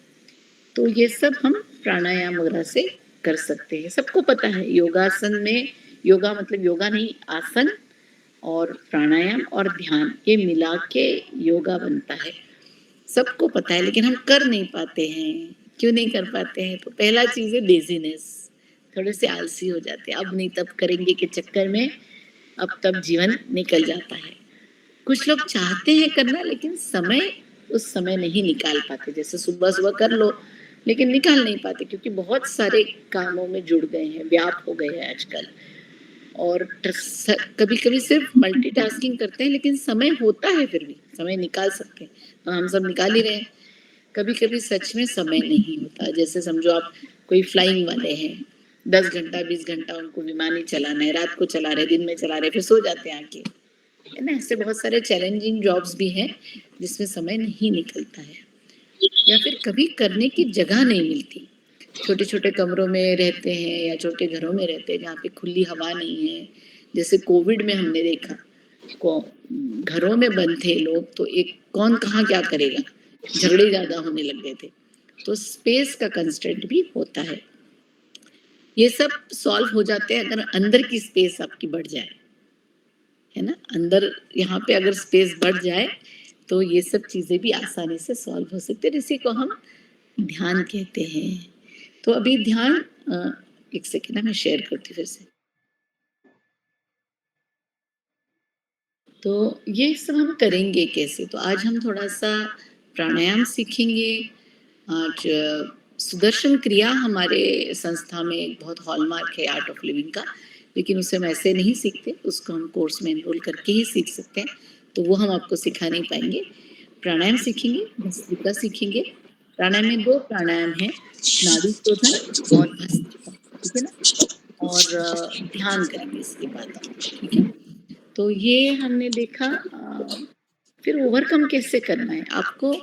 तो ये सब हम प्राणायाम वगैरह से कर सकते हैं। सबको पता है योगासन में, योगा मतलब योगा नहीं, आसन और प्राणायाम और ध्यान ये मिला के योगा बनता है, सबको पता है। लेकिन हम कर नहीं पाते हैं। क्यों नहीं कर पाते हैं? तो पहला चीज है लेजीनेस, थोड़े से आलसी हो जाते हैं। अब नहीं तब करेंगे के चक्कर में अब तब जीवन निकल जाता है। कुछ लोग चाहते हैं करना, लेकिन समय उस समय नहीं निकाल पाते। जैसे सुबह सुबह कर लो, लेकिन निकाल नहीं पाते, क्योंकि बहुत सारे कामों में जुड़ गए हैं, व्याप हो गए हैं आजकल। और कभी कभी सिर्फ मल्टीटास्किंग करते हैं, लेकिन समय होता है, फिर भी समय निकाल सकते हैं, तो हम सब निकाल ही रहे हैं। कभी कभी सच में समय नहीं होता। जैसे समझो आप कोई फ्लाइंग वाले हैं, 10 घंटा 20 घंटा उनको विमान ही चलाना है, रात को चला रहे, दिन में चला रहे, फिर सो जाते हैं आके, है ना। ऐसे बहुत सारे चैलेंजिंग जॉब्स भी हैं जिसमें समय नहीं निकलता है। या फिर कभी करने की जगह नहीं मिलती, छोटे छोटे कमरों में रहते हैं या छोटे घरों में रहते हैं जहाँ पे खुली हवा नहीं है। जैसे कोविड में हमने देखा, घरों में बंद थे लोग, तो एक कौन कहाँ क्या करेगा, झगड़े ज्यादा होने लग गए थे। तो स्पेस का कंस्ट्रेंट भी होता है। ये सब सॉल्व हो जाते हैं अगर अंदर की स्पेस आपकी बढ़ जाए, है ना। अंदर यहाँ पे अगर स्पेस बढ़ जाए तो ये सब चीजें भी आसानी से सॉल्व हो सकते हैं। इसी को हम ध्यान कहते हैं। तो अभी ध्यान एक सेकेंड ना, मैं शेयर करती हूँ फिर से। तो ये सब हम करेंगे कैसे? तो आज हम थोड़ा सा प्राणायाम सीखेंगे। आज सुदर्शन क्रिया हमारे संस्था में एक बहुत हॉलमार्क है आर्ट ऑफ लिविंग का, लेकिन उसे हम ऐसे नहीं सीखते, उसको हम कोर्स में एनरोल करके ही सीख सकते हैं, तो वो हम आपको सिखा नहीं पाएंगे। प्राणायाम सीखेंगे, भस्त्रिका सीखेंगे। प्राणायाम में 2 प्राणायाम है, नाड़ी शोधन और भस्त्रिका, ठीक है ना। और ध्यान करेंगे इसके बाद, ठीक है। तो ये हमने देखा। फिर ओवरकम कैसे करना है, आपको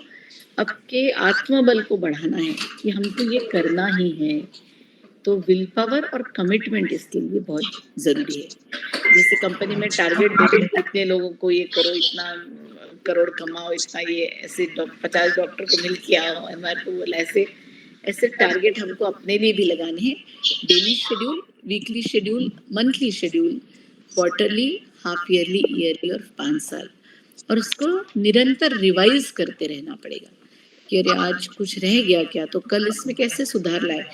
आपके आत्मबल को बढ़ाना है कि हमको ये करना ही है। तो विल पावर और कमिटमेंट इसके लिए बहुत जरूरी है। जैसे कंपनी में टारगेट देते हैं, इतने लोगों को ये करो, इतना करोड़ कमाओ, इतना ये, ऐसे 50 डॉक्टर को मिल के आओ, अप्रूवल, ऐसे ऐसे टारगेट हमको अपने लिए भी लगाने हैं। Daily schedule, weekly schedule, monthly schedule, quarterly, half yearly, yearly और 5 साल। और उसको निरंतर रिवाइज करते रहना पड़ेगा कि अरे आज कुछ रह गया क्या, तो कल इसमें कैसे सुधार लाए।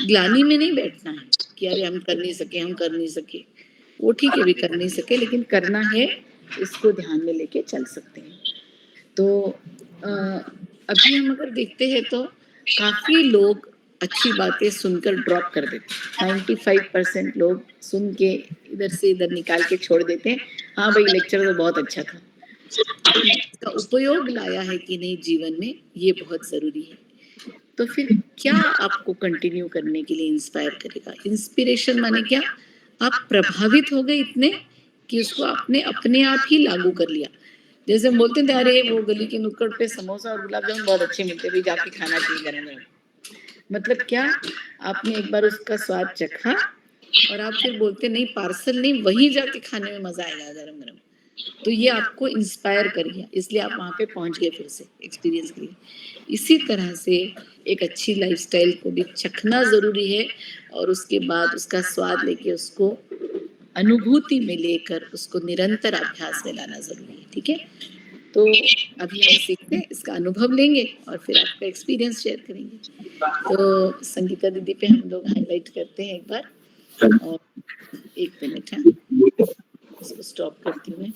ग्लानी में नहीं बैठना है कि अरे हम कर नहीं सके, हम कर नहीं सके। वो ठीक है, भी कर नहीं सके, लेकिन करना है, इसको ध्यान में लेके चल सकते हैं। तो अभी हम अगर देखते हैं तो काफी लोग अच्छी बातें सुनकर ड्रॉप कर देते हैं। 95% लोग सुन के इधर से इधर निकाल के छोड़ देते हैं। हाँ भाई, लेक्चर तो बहुत अच्छा था, इसका उपयोग लाया है कि नहीं जीवन में, ये बहुत जरूरी है। तो फिर क्या आपको कंटिन्यू करने के लिए इंस्पायर करेगा? इंस्पिरेशन माने क्या? आप प्रभावित हो गए इतने कि उसको आपने अपने आप ही लागू कर लिया। जैसे हम बोलते थे, अरे वो गली के नुक्कड़ पे समोसा और गुलाब जामुन बहुत अच्छे मिलते, भाई जाके खाना चाहिए गरम गरम। मतलब क्या, आपने एक बार उसका स्वाद चखा और आप फिर बोलते नहीं, पार्सल नहीं, वहीं जाके खाने में मजा आएगा गरम गरम। तो ये आपको इंस्पायर कर गया, इसलिए आप वहां पे पहुंच गए फिर से एक्सपीरियंस के लिए। इसी तरह से एक अच्छी लाइफस्टाइल को भी चखना जरूरी है, और उसके बाद उसका स्वाद लेके उसको अनुभूति में लेकर उसको निरंतर अभ्यास में लाना जरूरी है, ठीक है। तो अभी हम सीखते हैं, इसका अनुभव लेंगे और फिर आपका एक्सपीरियंस शेयर करेंगे। तो संगीता दीदी पे हम लोग हाईलाइट करते हैं एक बार, और 1 मिनट है, इसको स्टॉप करती हूँ मैं।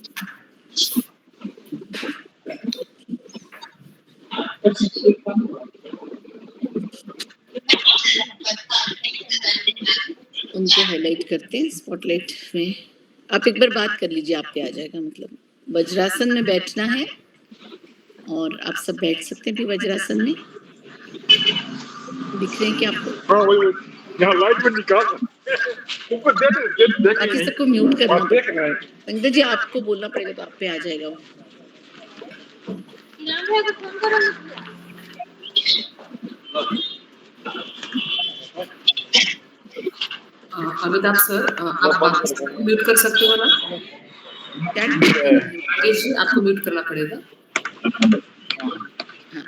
उनको हाईलाइट करते हैं स्पॉटलाइट में। आप एक बार बात कर लीजिए, आप पे आ जाएगा। मतलब वज्रासन में बैठना है, और आप सब बैठ सकते हैं भी वज्रासन में। दिख रहे हैं कि आपको? हाँ वही यहाँ लाइट में निकाल ऊपर देख बाकी सबको म्यूट करना पड़ेगा। संगीता जी आपको बोलना पड़ेगा, तो आप पे आ जाएगा वो। अमिताभ सर, आप बाकी म्यूट कर सकते हो ना? राजेश जी, आपको म्यूट करना पड़ेगा। हाँ,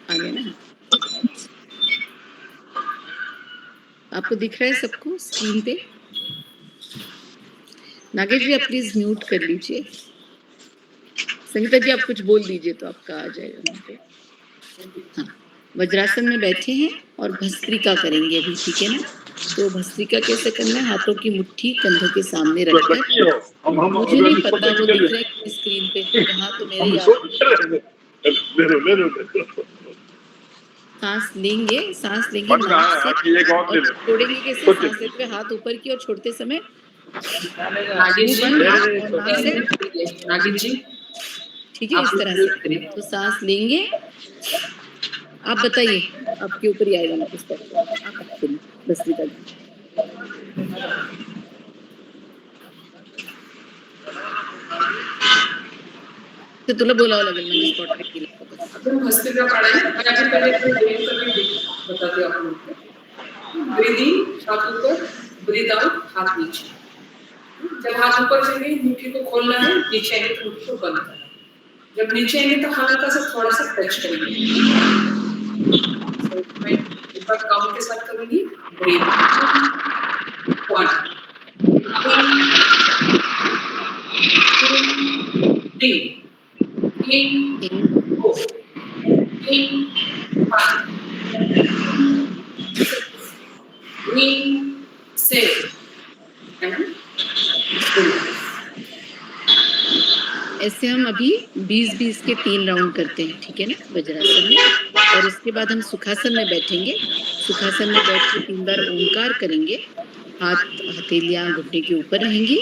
आ गया ना? आपको दिख रहा है सबको स्क्रीन पे? नागेश जी आप प्लीज म्यूट कर लीजिए। संगीता जी आप कुछ बोल दीजिए तो आपका आ जाएगा वहाँ पे। हाँ, वज्रासन में बैठे हैं और भस्त्रिका करेंगे अभी, ठीक है ना? तो भस्त्रिका कैसे करना है? हाथों की मुट्ठी कंधों के सामने रखकर, मुझे नहीं पता वो दिख रहा है कि स्क्रीन पे, यहाँ तो मेरे याद। सांस लेंगे नाक से और छोड़ेंगे कैसे? सांस लेते हुए हाथ ऊपर की और छोड़ते समय नागेश जी, नागेश जी, ठीक है, इस तरह से। तो सांस लेंगे, आप बताइए, आपके ऊपर ही आएगा ना इस पर, आप बात करिए भस्त्रिका जी। तो तुला बोलावं लागेल म्हणजे स्पॉटलाइट केला वापस। अपन भस्त्रिका प्राणायाम, मैं अभी पहले बता दिया आप लोगों को। ब्रीद इन, हाथ ऊपर, ब्रीद आउट, हाथ नीचे। जब हाथ ऊपर जाएंगे मुट्ठी को खोलना है, नीचे आएंगे तो मुट्ठी को बंद करना है। जब नीचे आएंगे तो हल्का सा थोड़ा सा टच करेंगे। मैं एक बार काउंट के साथ करूंगी। ब्रीद 1 2 3 in 4 in 5 in 7 ऐसे हम अभी 20-20 के 3 राउंड करते हैं, ठीक है ना, वज्रासन में। और इसके बाद हम सुखासन में बैठेंगे। सुखासन में बैठ के 3 बार ओंकार करेंगे। हाथ हथेलियां घुटने के ऊपर रहेंगी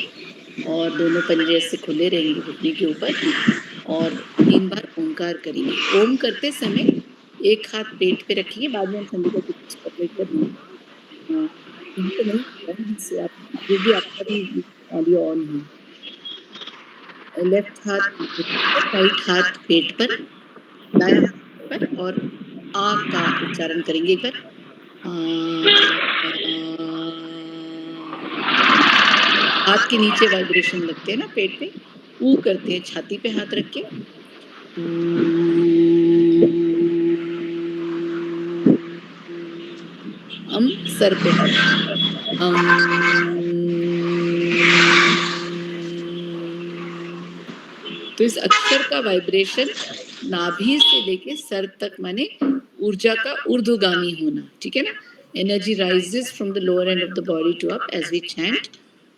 और दोनों पंजे ऐसे खुले रहेंगे घुटने के ऊपर, और 3 बार ओंकार करेंगे। ओम करते समय एक हाथ पेट पे रखिए, बाद में हम संगीता को स्पॉटलाइट कर देंगे। तो नहीं से आप जो भी आपका भी ऑडियो ऑन है। लेफ्ट हाथ राइट हाथ पेट पर, दायां हाथ पर, और आ का उच्चारण करेंगे एक बार। हाथ के नीचे वाइब्रेशन लगते हैं ना पेट पे, ऊ करते हैं छाती पे हाथ रख के। हम सर पे तो इस अक्षर का वाइब्रेशन नाभि से लेके सर तक, माने ऊर्जा का ऊर्ध्वगामी होना, ठीक है ना? Energy rises from the lower end of the body to up as we chant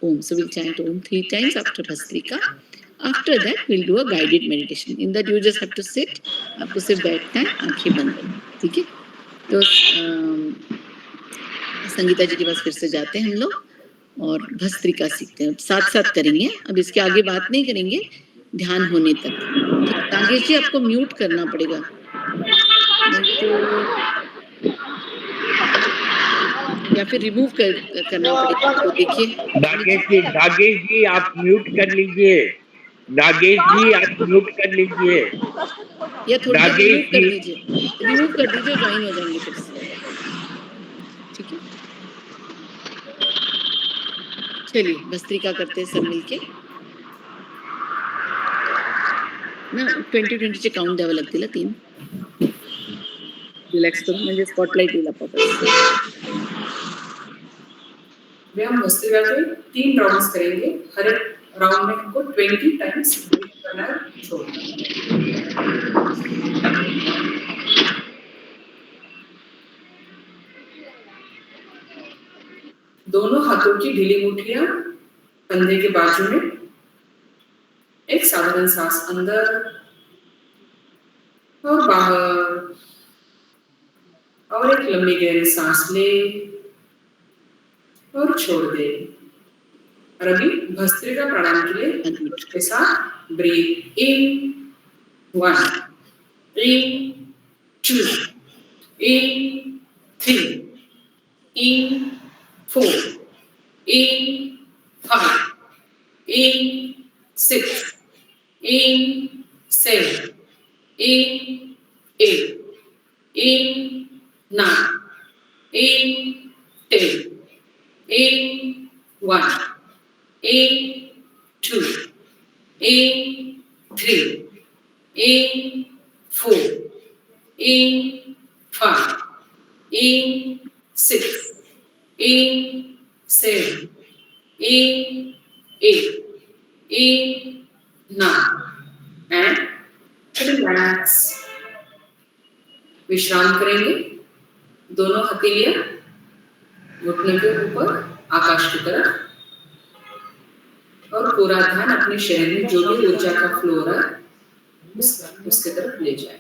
Om. So we'll chant Om 3 times after Bhastrika. After that we'll do a guided meditation. In that you just have to sit. आपको सिर्फ बैठना है, आंखें बंद करना, ठीक है? तो संगीता जी के पास फिर से जाते हैं हम लोग और भस्त्रिका सीखते हैं। साथ साथ करेंगे, अब इसके आगे बात नहीं करेंगे ध्यान होने तक। नागेश जी आपको म्यूट करना पड़ेगा, नहीं तो या फिर रिमूव करना पड़ेगा। तो देखिए नागेश जी आप म्यूट कर लीजिए। नागेश जी आप म्यूट कर लीजिए, या थोड़ी देर रिमूव कर दीजिए, ज्वाइन हो जाएंगे फिर से, ठीक है? चलिए भस्त्रिका करते हैं सब मिलके ना। 20-20 काउंट द्यावं लागतील 3. रिलॅक्स करून म्हणजे स्पॉटलाइट येईल आपोआप। हम भस्त्रिका के 3 राउंड्स करेंगे। हर एक राउंड में हमको 20 टाइम्स करना है, छोड़ना। दोनों हाथों की ढीली मुट्ठियां कंधे के बाजू में। एक साधारण सांस अंदर और बाहर, और एक लंबी गहरी सांस ले और छोड़ दे। और अभी भस्त्रिका प्राणायाम के लिए के साथ breathe in 1 in 2 in 3 in 4 in 5 in 6 in 7 in 8 in 9 in 10 in 1, in 2, in 3, in 4, in 5, in 6, in 7, in 8, in 9 and relax. विश्राम करेंगे. दोनों हथेलियां घुटने के ऊपर आकाश की तरफ और पूरा ध्यान अपने शरीर में जो भी ऊर्जा का फ्लो हो रहा है उसके तरफ ले जाए.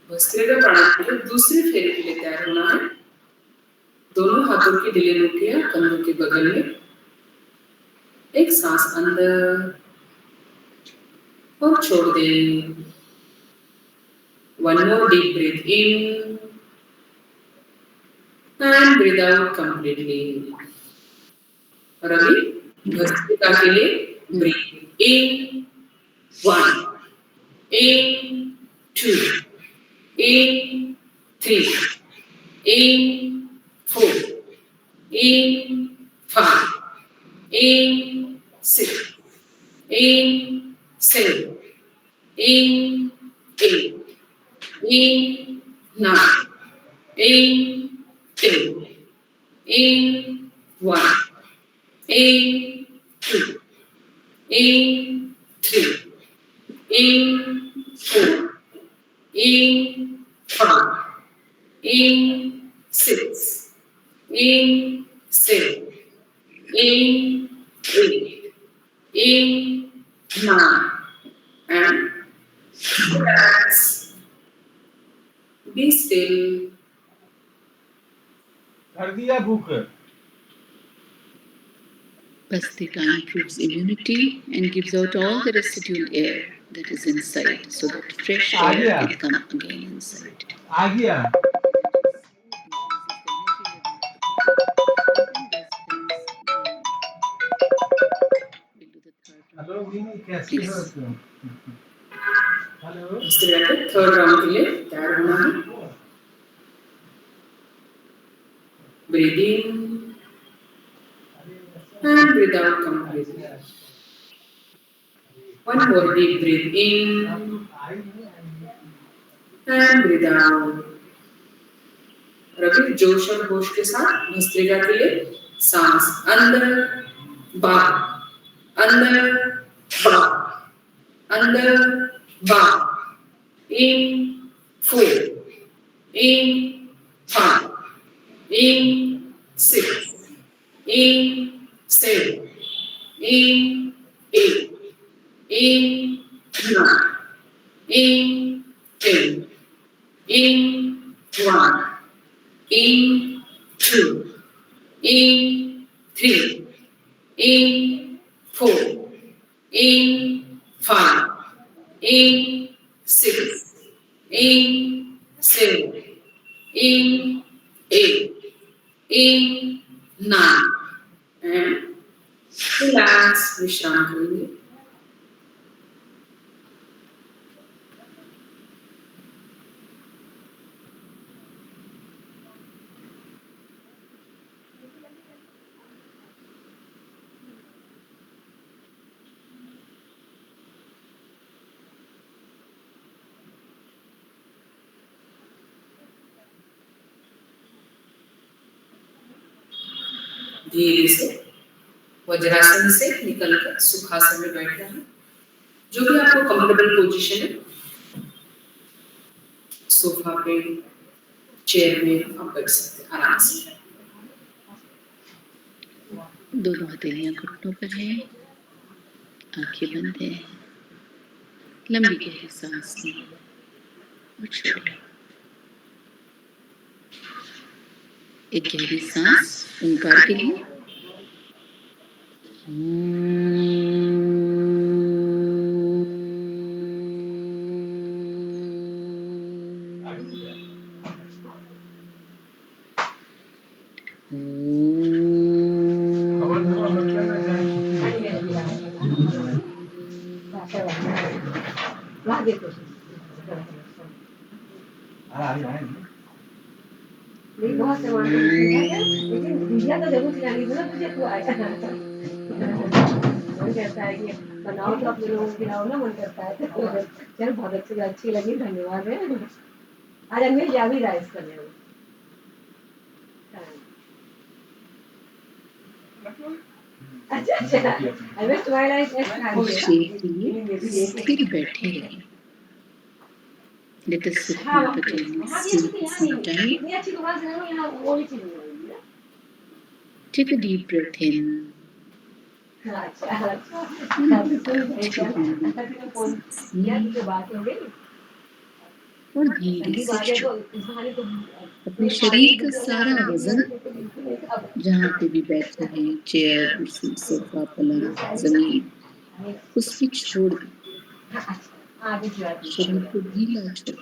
भस्त्रिका प्राणायाम के दूसरे फेरे के लिए तैयार होना है. दोनों हाथों की ढीली मुट्ठियां कंधों के बगल में. एक सांस अंदर और छोड़ दे. One more deep breath in and breathe out completely. और अभी भस्त्रिका के लिए breathe in 1, in 2, in 3, in 4, in 5, in 6, in 7, in 8, in 9, in 10, in 1, in 2, in 3, in 4, in 5, in 6, in 7, in 8, in 9 and relax. Be still. कर दिया book. Bhastrika improves immunity and gives out all the residual air that is inside so that fresh air can come again inside. आ गया. हेलो विनी कैसे हो तुम? हेलो. इसके बाद थर्ड राउंड के लिए तैयार होना है. Breathe in and breathe out completely. One more deep breath in and breathe out. और अभी जोश और होश के साथ भस्त्रिका के लिए सांस अंदर बाहर, अंदर बाहर, अंदर बाहर. In 4, in 5, in 6, in 7, in 8, in 9, in 10, in 1, in 2, in 3, in 4, in 5, in 6, in 7, in 8, in 9 and relax. विश्राम करेंगे. धीरे से वज्रासन से निकलकर सुखासन में बैठना है. जो भी आपको कंफर्टेबल पोजीशन है, सोफा पे, चेयर में आप बैठ सकते हैं आराम से. दोनों हथेलियां घुटनों पर है, आंखें बंद है. लंबी गहरी सांस लें और छोड़ें. एक गहरी सांस ओंकार के लिए. बहुत सामान लेकिन भैया तो जरूर खिलानी थी ना तुझे तू आया मन करता है कि बनाओ तो अपने लोगों को खिलाओ ना मन करता है चल बहुत अच्छी लगी धन्यवाद है आज अनिल जा भी रहा है इसका मेरे अच्छा अच्छा आई विश ट्वाइलाइट और शेर के लिए स्थिर बैठे रहिए। Let us sit comfortably, sit tight. इतनी अच्छी दुकान से ना यहाँ वो ही चीज मिलेगी ना Take a deep breath in अच्छा अच्छा बात हो गई और धीरे से छोड़। अपने शरीर का सारा वजन जहाँ पे भी बैठे हैं, चेयर, कुर्सी, सोफा, पलंग, जमीन, उस पे छोड़ दो। शरीर को ढीला छोड़।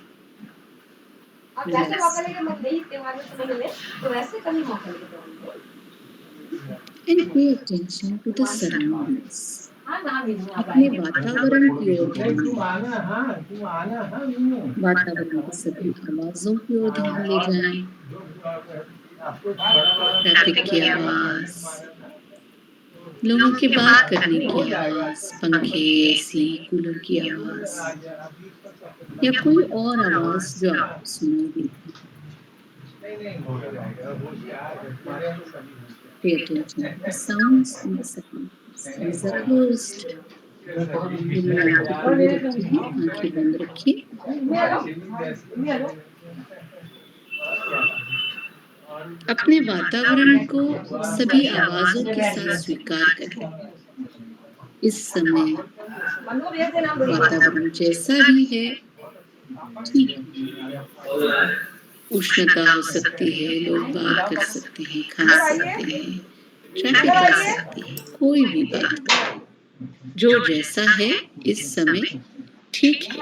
अब जैसे मौका लेके मत नहीं त्योहार में समय मिले तो वैसे कभी मौका लेके And pay attention to the surroundings. अपने वातावरण की ओर ध्यान दें। वातावरण की सभी आवाजों की ओर ध्यान ले जाएं। ट्रैफिक की आवाज, लोगों के बात करने की आवाज, पंखे, एसी, कूलर की आवाज या कोई और आवाज जो आपको सुनाई देती है। Pay attention to the sounds in the surroundings. Eyes are closed. अपनी आंखें खुली रखिए, आंखें बंद रखिए। अपने वातावरण को सभी आवाजों के साथ स्वीकार करें। इस समय वातावरण जैसा भी है ठीक है। उष्णता हो सकती है, लोग बात कर सकते हैं, खा सकते हैं, ट्रैफिक आ सकती है, कोई भी बात करें। जो जैसा है इस समय ठीक है।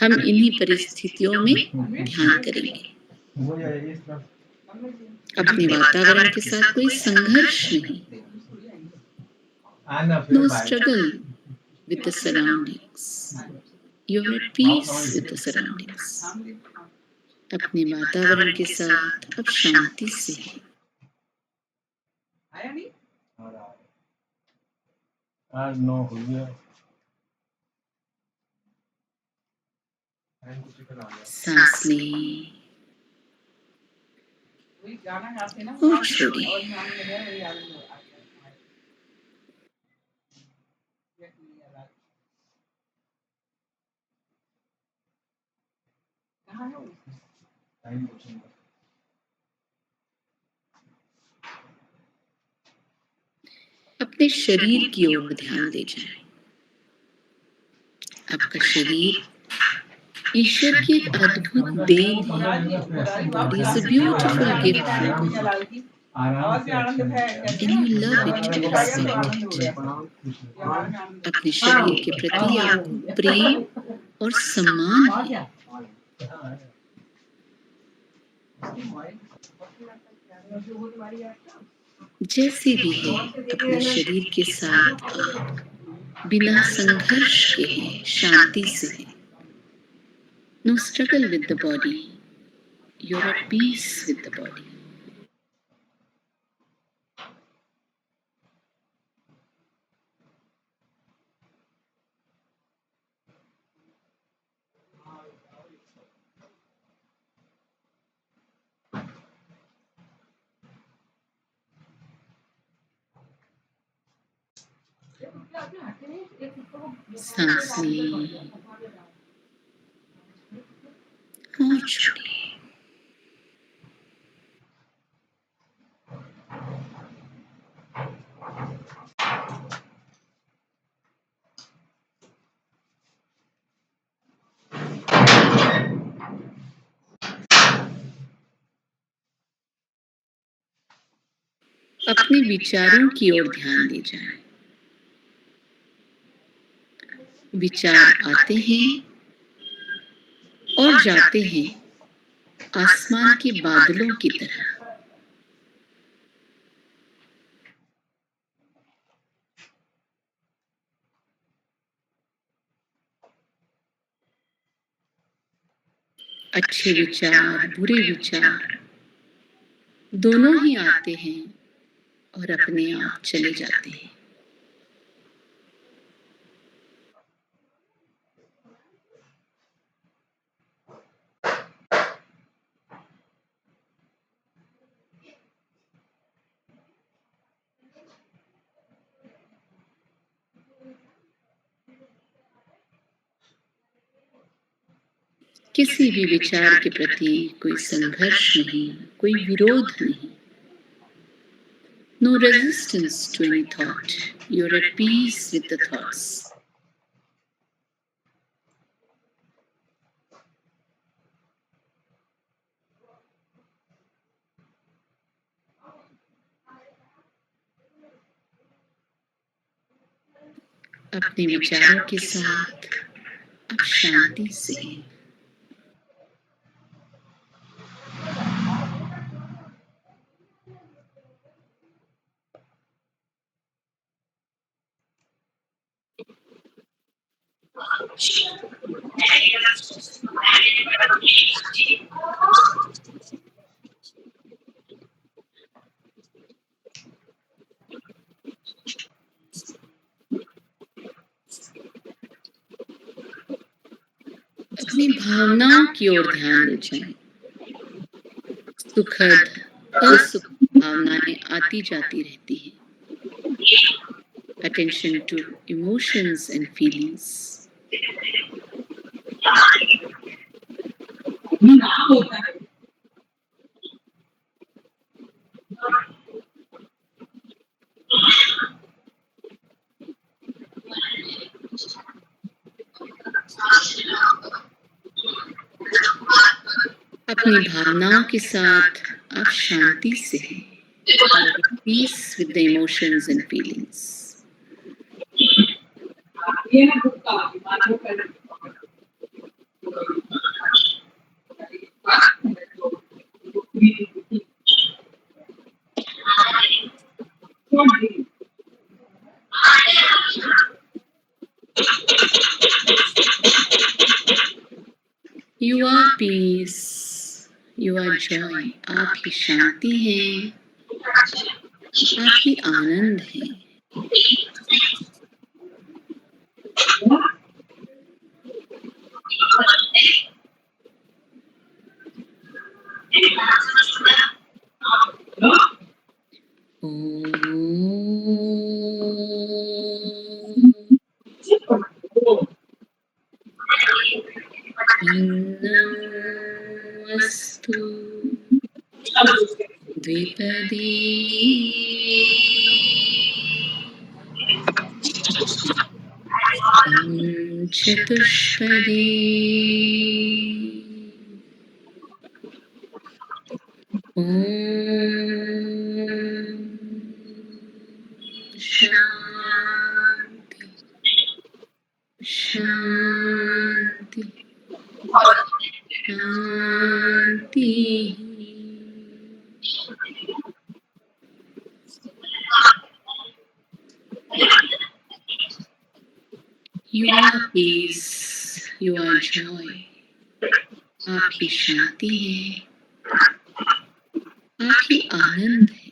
हम इन्हीं परिस्थितियों में ध्यान करेंगे। अपने वातावरण के साथ कोई संघर्ष नहीं। No struggle with the surroundings. You're at peace with the surroundings. अपने वातावरण के साथ अब शांति से है। सांस लें और छोड़िए। अपने शरीर की ओर ध्यान दे जाएं। आपका शरीर ईश्वर की एक अद्भुत देन है। Body is a beautiful gift from God. And you love it, you respect it. अपने शरीर के प्रति आपको प्रेम और सम्मान है। जैसे भी है अपने शरीर के साथ आप बिना संघर्ष के हैं, शांति से हैं। No struggle with the body. You're at peace with the body. सांस लें और छोड़िए। अपने विचारों की ओर ध्यान दे जाएं। विचार आते हैं और जाते हैं आसमान के बादलों की तरह। अच्छे विचार, बुरे विचार दोनों ही आते हैं और अपने आप चले जाते हैं। किसी भी विचार के प्रति कोई संघर्ष नहीं, कोई विरोध नहीं। No resistance to any thought. You're at peace with the thoughts. अपने विचारों के साथ आप शांति से अपनी भावनाओं की ओर ध्यान ले जाएं। सुखद असुखद भावनाएं आती जाती रहती हैं। Attention to emotions and feelings. अपनी भावनाओं के साथ आप शांति से हैं। Peace with the emotions and feelings. You are peace, you are joy. आप ही शांति हैं, आप ही आनंद हैं। अस्तु द्विपदी चतुष्पदी शांति शांति शांति। You are peace, you are joy. आप ही शांति है, आप ही आनंद है।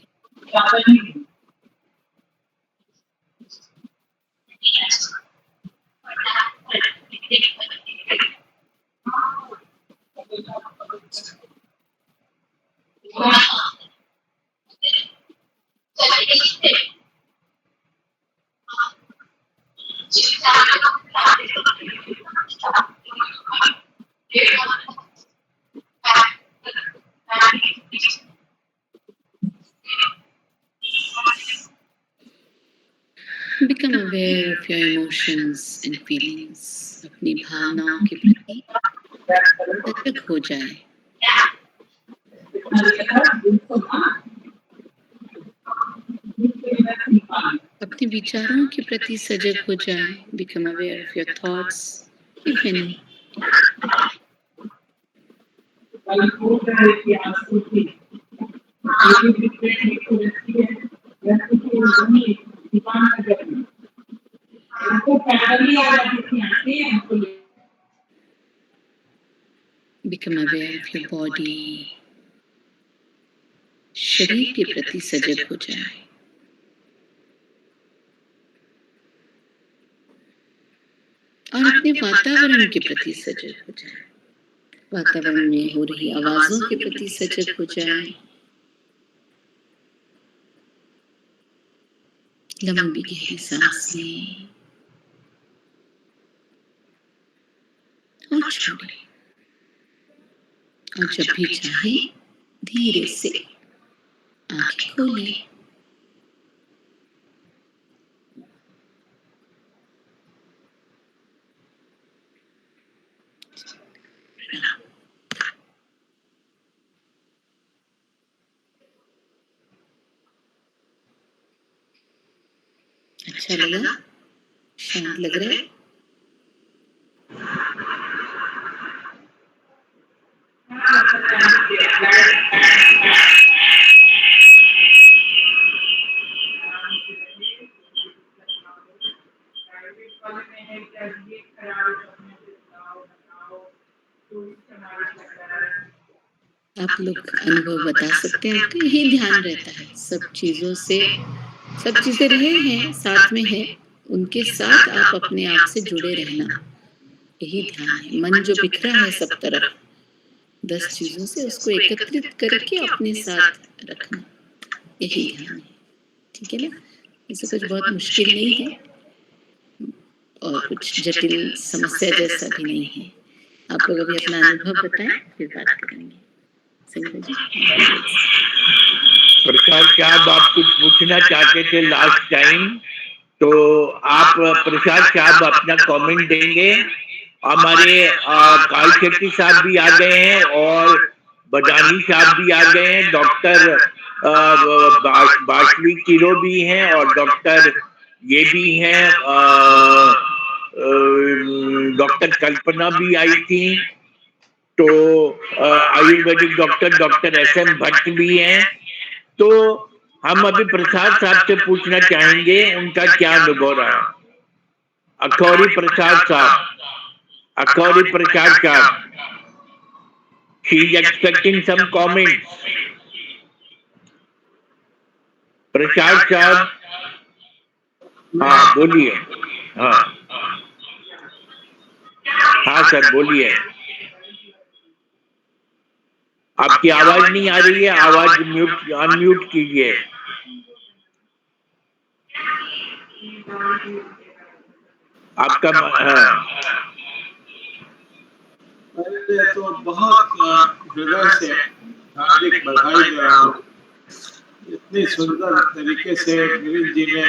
Become aware of your emotions and feelings. अपनी भावनाओं के प्रति सजग हो जाए। अपने विचारों के प्रति सजग हो जाए। Become aware of your thoughts, if any. Become Become aware of your body. शरीर के प्रति सजग हो जाए. और अपने वातावरण के प्रति सजग हो जाए. वातावरण में हो रही आवाजों के प्रति सजग हो जाए. लंबी गहरी सांस लें और छोड़ें. और जब भी चाहे धीरे से आंखें खोलें. अच्छा लगा? शांत लग रहा है? आप लोग अनुभव बता सकते हैं. आपका यही ध्यान रहता है. सब चीजों से, सब चीजें रहे हैं, साथ में है, उनके साथ आप अपने आप से जुड़े रहना, यही ध्यान है. मन जो बिखरा है सब तरफ 10 चीजों से, उसको एकत्रित करके अपने साथ रखना, यही ध्यान है. ठीक है ना? इसे कुछ बहुत मुश्किल नहीं है और कुछ जटिल समस्या जैसा भी नहीं है. आप लोग अभी अपना अनुभव बताएं, फिर बात करेंगे. संगीता जी. प्रसाद साहब, आप कुछ पूछना चाहते थे लास्ट टाइम, तो आप प्रसाद साहब अपना कमेंट देंगे. हमारे काल शेट्टी साहब भी आ गए हैं और बदानी साहब भी आ गए हैं. डॉक्टर बाशवी किरो भी हैं और डॉक्टर ये भी हैं, डॉक्टर कल्पना भी आई थी. तो आयुर्वेदिक डॉक्टर SM भट्ट भी हैं. तो हम अभी प्रसाद साहब से पूछना चाहेंगे उनका क्या अनुभव रहा. अखौरी प्रसाद साहब, अखौरी प्रसाद साहब, she is expecting some comments. प्रसाद साहब, हाँ बोलिए. हाँ सर बोलिए. आपकी आवाज नहीं आ रही है. आवाज अनम्यूट कीजिए. आपका पहले तो बहुत हृदय से हार्दिक बधाई दे रहा हूँ. इतनी सुंदर तरीके से गिरीश जी ने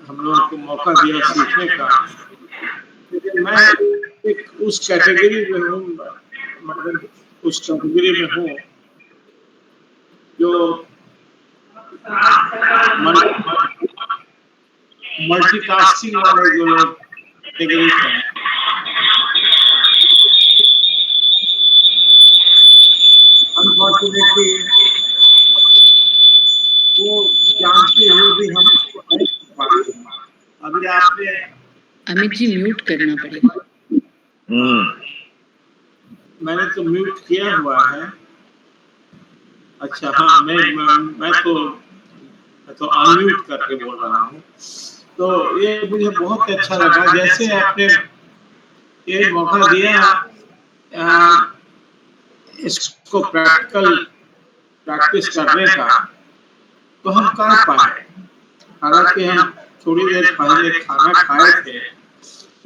हम लोगों को मौका दिया सीखने का. लेकिन मैं एक उस कैटेगरी में हूँ, उस कैटेगरी में हूँ जो मल्टीटास्किंग वाले जो लोग कैटेगरी हैं. अनफॉर्चुनेटली वो जानते हुए भी हम उसको नहीं कर पाते हैं. अभी आपने अमित जी म्यूट करना पड़ेगा. मैंने तो म्यूट किया हुआ है. अच्छा हाँ, मैं तो अनम्यूट करके बोल रहा हूँ. तो ये मुझे बहुत अच्छा लगा जैसे आपने ये मौका दिया इसको प्रैक्टिस करने का, तो हम कर पाए. हालांकि हम थोड़ी देर पहले खाना खाए थे,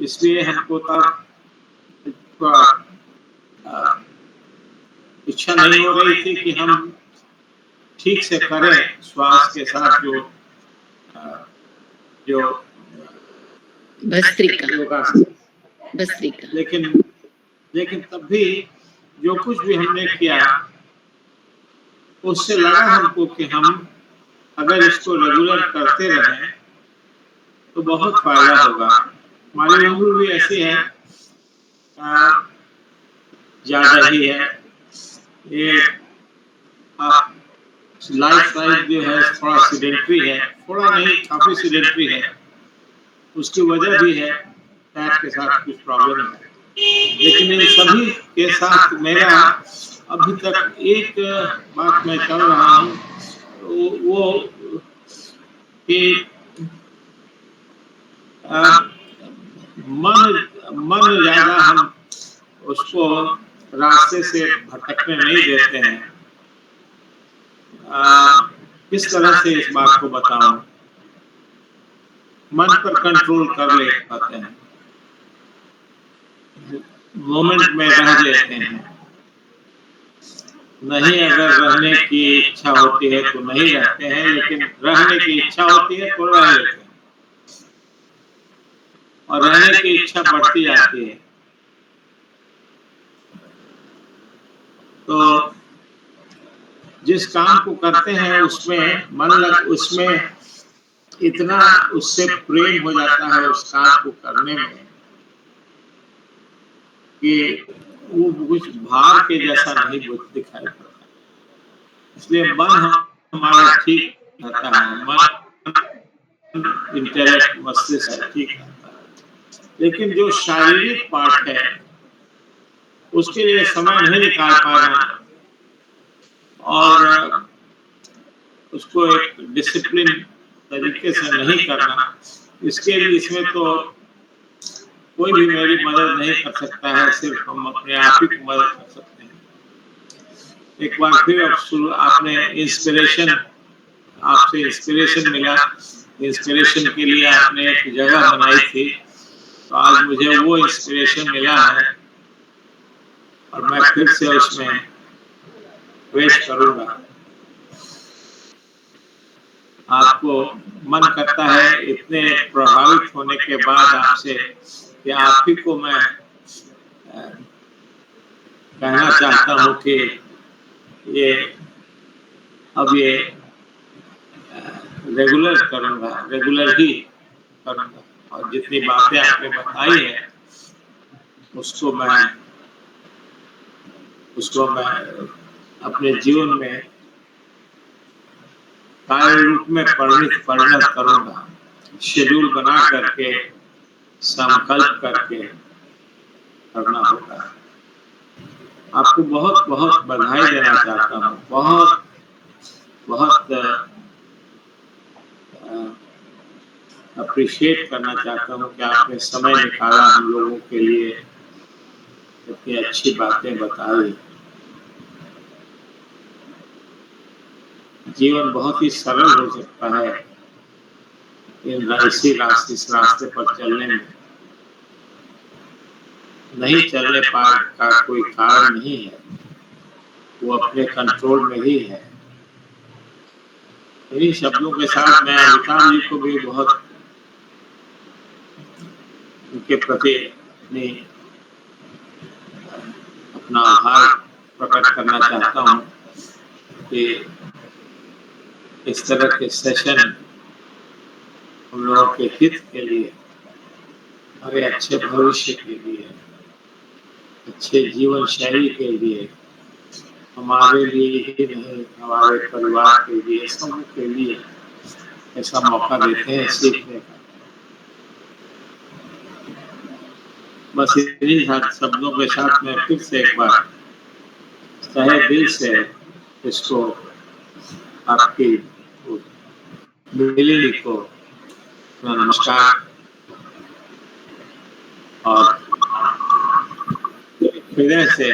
इसलिए हमको इच्छा नहीं हो रही थी कि हम ठीक से करें श्वास के साथ जो भस्त्रिका. लेकिन तब भी जो कुछ भी हमने किया उससे लगा हमको कि हम अगर इसको रेगुलर करते रहें तो बहुत फायदा होगा. हमारी उम्र भी ऐसी है, ज्यादा ही है. ये लाइफ जो है थोड़ा सीडेंट्री है, थोड़ा नहीं काफी सीडेंट्री है. उसकी वजह भी है पैर के साथ कुछ प्रॉब्लम है. लेकिन इन सभी के साथ मेरा अभी तक एक बात मैं कर रहा हूँ, वो कि मन ज्यादा हम उसको रास्ते से भटकने नहीं देते हैं। किस तरह से इस बात को बताऊं? मन पर कंट्रोल कर ले पाते हैं, मोमेंट में रह लेते हैं। नहीं अगर रहने की इच्छा होती है तो नहीं रहते हैं, लेकिन रहने की इच्छा होती है तो रह लेते हैं, और रहने की इच्छा बढ़ती जाती है। तो जिस काम को करते हैं उसमें उसमें इतना उससे प्रेम हो जाता है उस काम को करने में कि वो कुछ भार के जैसा नहीं दिखाई पड़ता। इसलिए मन हमारा ठीक रहता है, मन इंटेलेक्ट मस्तिष्क ठीक रहता है। लेकिन जो शारीरिक पार्ट है उसके लिए समय नहीं निकाल पाना और उसको एक डिसिप्लिन तरीके से नहीं करना, इसके लिए इसमें तो कोई भी मेरी मदद नहीं कर सकता है, सिर्फ हम अपने आप ही को मदद कर सकते हैं। एक बार फिर आपने आपसे इंस्पिरेशन मिला, इंस्पिरेशन के लिए आपने एक जगह बनाई थी, तो आज मुझे वो इंस्पिरेशन मिला है और मैं फिर से उसमें प्रवेश करूंगा। आपको मन करता है इतने प्रभावित होने के बाद आपसे कि आप ही को मैं कहना चाहता हूँ कि ये रेगुलर ही करूँगा, और जितनी बातें आपने बताई है उसको मैं अपने जीवन में कार्य रूप में परिणत करूंगा। शेड्यूल बना करके, संकल्प करके करना होगा। आपको बहुत बहुत बधाई देना चाहता हूँ, बहुत बहुत अप्रिशिएट करना चाहता हूँ कि आपने समय निकाला हम लोगों के लिए, इतनी अच्छी बातें बताई। जीवन बहुत ही सरल हो सकता है इस रास्ते पर चलने में। नहीं चलने का कोई कारण नहीं है, वो अपने कंट्रोल में ही है। इन्हीं शब्दों के साथ मैं अमिताभ जी को भी बहुत उनके प्रति अपना आभार प्रकट करना चाहता हूँ कि इस तरह के सेशन हम लोगों के हित के लिए, हमारे अच्छे भविष्य के लिए, अच्छे जीवन शैली के लिए, हमारे लिए ही नहीं हमारे परिवार के लिए, सबके लिए ऐसा मौका देते हैं सीखने का। बस इन्हीं शब्दों के साथ मैं फिर से एक बार तहे दिल से इसको आपकी मिली को नमस्कार और हृदय से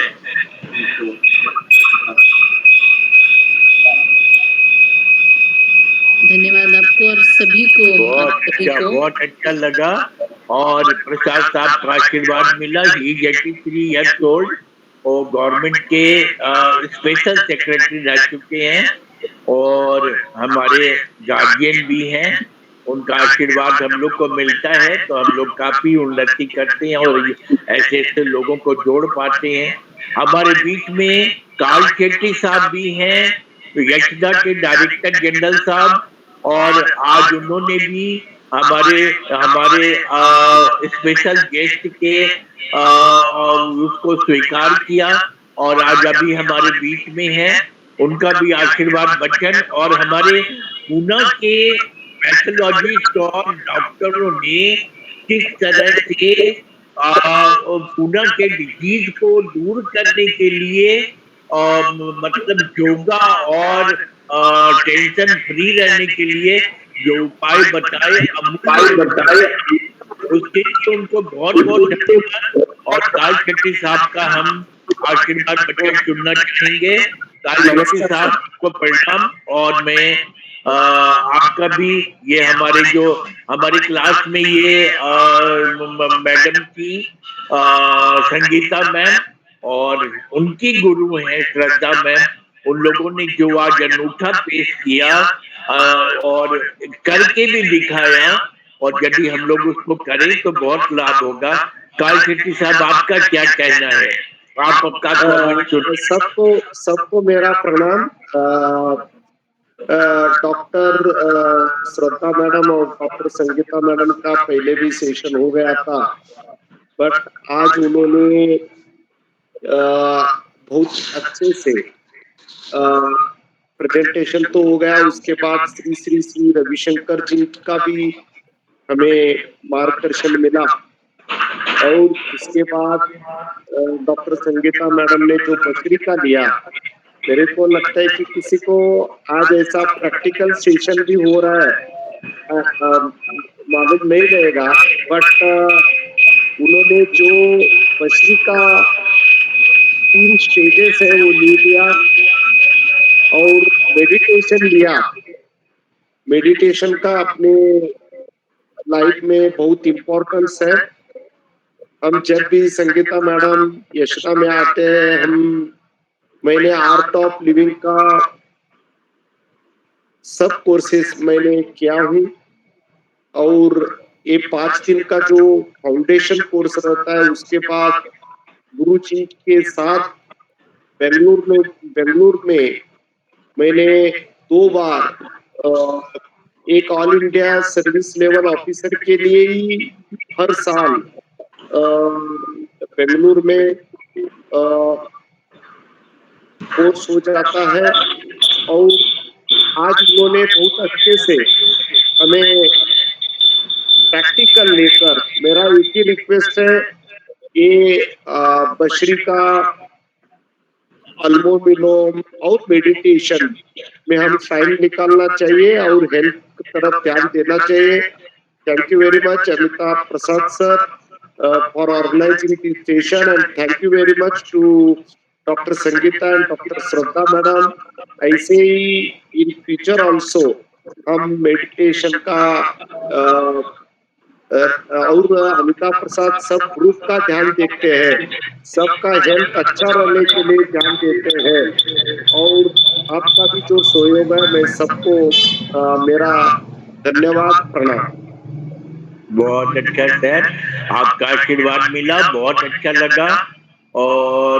धन्यवाद आपको और सभी को। बहुत अच्छा लगा और प्रसाद साहब का आशीर्वाद मिला। ही 83 ईयर्स ओल्ड और गवर्नमेंट के स्पेशल सेक्रेटरी रह चुके हैं और हमारे गार्जियन भी हैं। उनका आशीर्वाद हम लोग को मिलता है तो हम लोग काफी उन्नति करते हैं और ऐसे ऐसे लोगों को जोड़ पाते हैं। हमारे बीच में कार्ल शेट्टी साहब भी हैं, यशदा के डायरेक्टर जनरल साहब, और आज उन्होंने भी हमारे स्पेशल गेस्ट के उसको स्वीकार किया और आज अभी हमारे बीच में है। उनका भी आशीर्वाद बचन और हमारे पूना के पैथोलॉजिस्ट और डॉक्टरों ने किस तरह से पूना के डिजीज को दूर करने के लिए मतलब योगा और टेंशन फ्री रहने के लिए जो उपाय बताए अमूल्य, उसके लिए उनको बहुत बहुत धन्यवाद। और काल शेट्टी साहब का हम आशीर्वाद बच्चे सुनना चाहेंगे। काल शेट्टी साहब को प्रणाम। और मैं आपका भी, ये हमारे जो हमारी क्लास में ये मैडम थी संगीता मैम, और उनकी गुरु हैं श्रद्धा मैम। उन लोगों ने जो आज अनूठा पेश किया और करके भी दिखाया, और यदि हम लोग उसको करें तो बहुत लाभ होगा। काल शेट्टी साहब, आपका क्या कहना है? आप आपका कमेंट सबको मेरा प्रणाम। डॉक्टर श्रद्धा मैडम और डॉक्टर संगीता मैडम का पहले भी सेशन हो गया था, बट आज उन्होंने बहुत अच्छे से प्रेजेंटेशन तो हो गया। उसके बाद श्री श्री श्री रविशंकर जी का भी हमें मार्गदर्शन मिला, और उसके बाद डॉक्टर संगीता मैडम ने जो पत्रिका लिया, मेरे को लगता है कि किसी को आज ऐसा प्रैक्टिकल सेशन भी हो रहा है मालूम नहीं रहेगा, बट उन्होंने जो पत्रिका 3 स्टेजेस है वो ले लिया और मेडिटेशन लिया। मेडिटेशन का अपने लाइफ में बहुत इम्पोर्टेंस है। हम जब भी संगीता मैडम यशदा में आते हैं, मैंने आर्ट ऑफ लिविंग का सब कोर्सेस मैंने किया हूँ, और ये 5 दिन का जो फाउंडेशन कोर्स रहता है, उसके बाद गुरु जी के साथ बेंगलुरु में मैंने 2 बार एक all India service level officer के लिए ही हर साल बेंगलुरु में कोर्स हो जाता है। और आज उन्होंने बहुत अच्छे से हमें प्रैक्टिकल लेकर, मेरा एक ही रिक्वेस्ट है, ये बशरिका, अनुलोम विलोम और मेडिटेशन में हम टाइम निकालना चाहिए और हेल्थ की तरफ ध्यान देना चाहिए। Thank you very much Amitabh Prasad sir for organising this session, and thank you very much to doctor Sangeeta and doctor Shraddha madam. ऐसे ही इन फ्यूचर ऑल्सो हम मेडिटेशन का और अमिताभ प्रसाद सब ग्रुप का ध्यान देखते हैं, सबका हेल्थ अच्छा रहने के लिए ध्यान देते हैं। और आपका भी जो सहयोग है, मैं सबको मेरा धन्यवाद, प्रणाम। बहुत अच्छा सर, आपका आशीर्वाद मिला, बहुत अच्छा लगा। और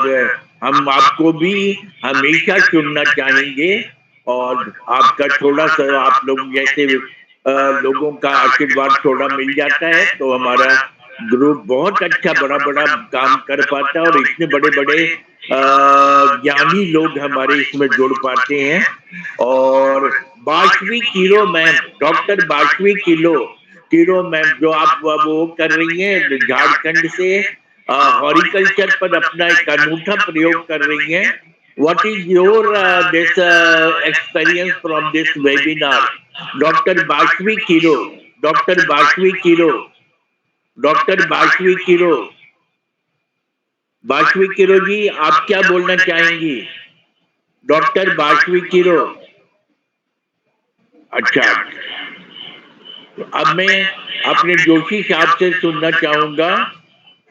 हम आपको भी हमेशा सुनना चाहेंगे। और आपका थोड़ा सा, आप लोग जैसे लोगों का आशीर्वाद थोड़ा मिल जाता है तो हमारा ग्रुप बहुत अच्छा बड़ा बड़ा काम कर पाता है, और इतने बड़े बड़े ज्ञानी लोग हमारे इसमें जुड़ पाते हैं। और Bashvi Kilo ma'am, doctor Bashvi Kilo ma'am, जो आप वो कर रही हैं झारखंड से, हॉर्टिकल्चर पर अपना एक अनूठा प्रयोग कर रही हैं। What is your this experience from this webinar? Doctor Bashvi Kilo, doctor Bashvi Kilo, doctor Bashvi Kilo, Bashvi Kilo ji, आप क्या बोलना चाहेंगी? डॉक्टर बाशवी किलो। अच्छा, अब मैं अपने जोशी साहब से सुनना चाहूंगा।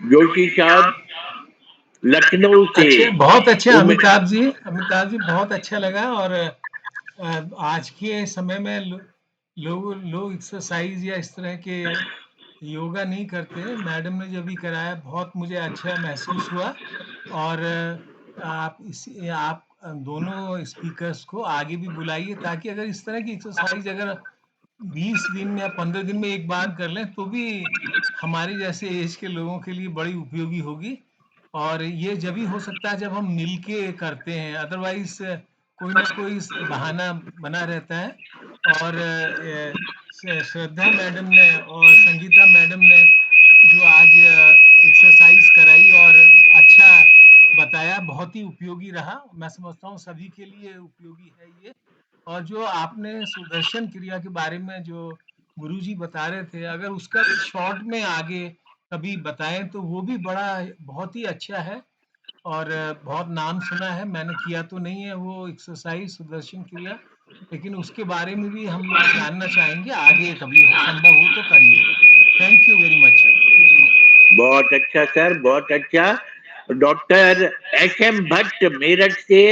जोशी साहब लखनऊ से। बहुत अच्छे अमिताभ जी, बहुत अच्छा लगा। और आज के समय में लोग एक्सरसाइज या इस तरह के योगा नहीं करते। मैडम ने जो भी कराया बहुत मुझे अच्छा महसूस हुआ। और आप दोनों स्पीकर्स को आगे भी बुलाइए, ताकि अगर इस तरह की एक्सरसाइज अगर 20 दिन में या 15 दिन में एक बार कर लें तो भी हमारे जैसे एज के लोगों के लिए बड़ी उपयोगी होगी। और ये जब ही हो सकता है जब हम मिलके करते हैं, अदरवाइज कोई ना कोई बहाना बना रहता है। और श्रद्धा मैडम ने और संगीता मैडम ने जो आज एक्सरसाइज कराई और अच्छा बताया, बहुत ही उपयोगी रहा। मैं समझता हूँ सभी के लिए उपयोगी है ये। और जो आपने सुदर्शन क्रिया के बारे में जो गुरुजी बता रहे थे, अगर उसका शॉर्ट में आगे कभी बताएं तो वो भी बहुत ही अच्छा है। और बहुत नाम सुना है, मैंने किया तो नहीं है वो एक्सरसाइज सुदर्शन क्रिया, लेकिन उसके बारे में भी हम लोग जानना चाहेंगे, आगे कभी संभव हो तो करिएगा। Thank you very much. बहुत अच्छा सर, बहुत अच्छा। Doctor SM. भट्ट मेरठ से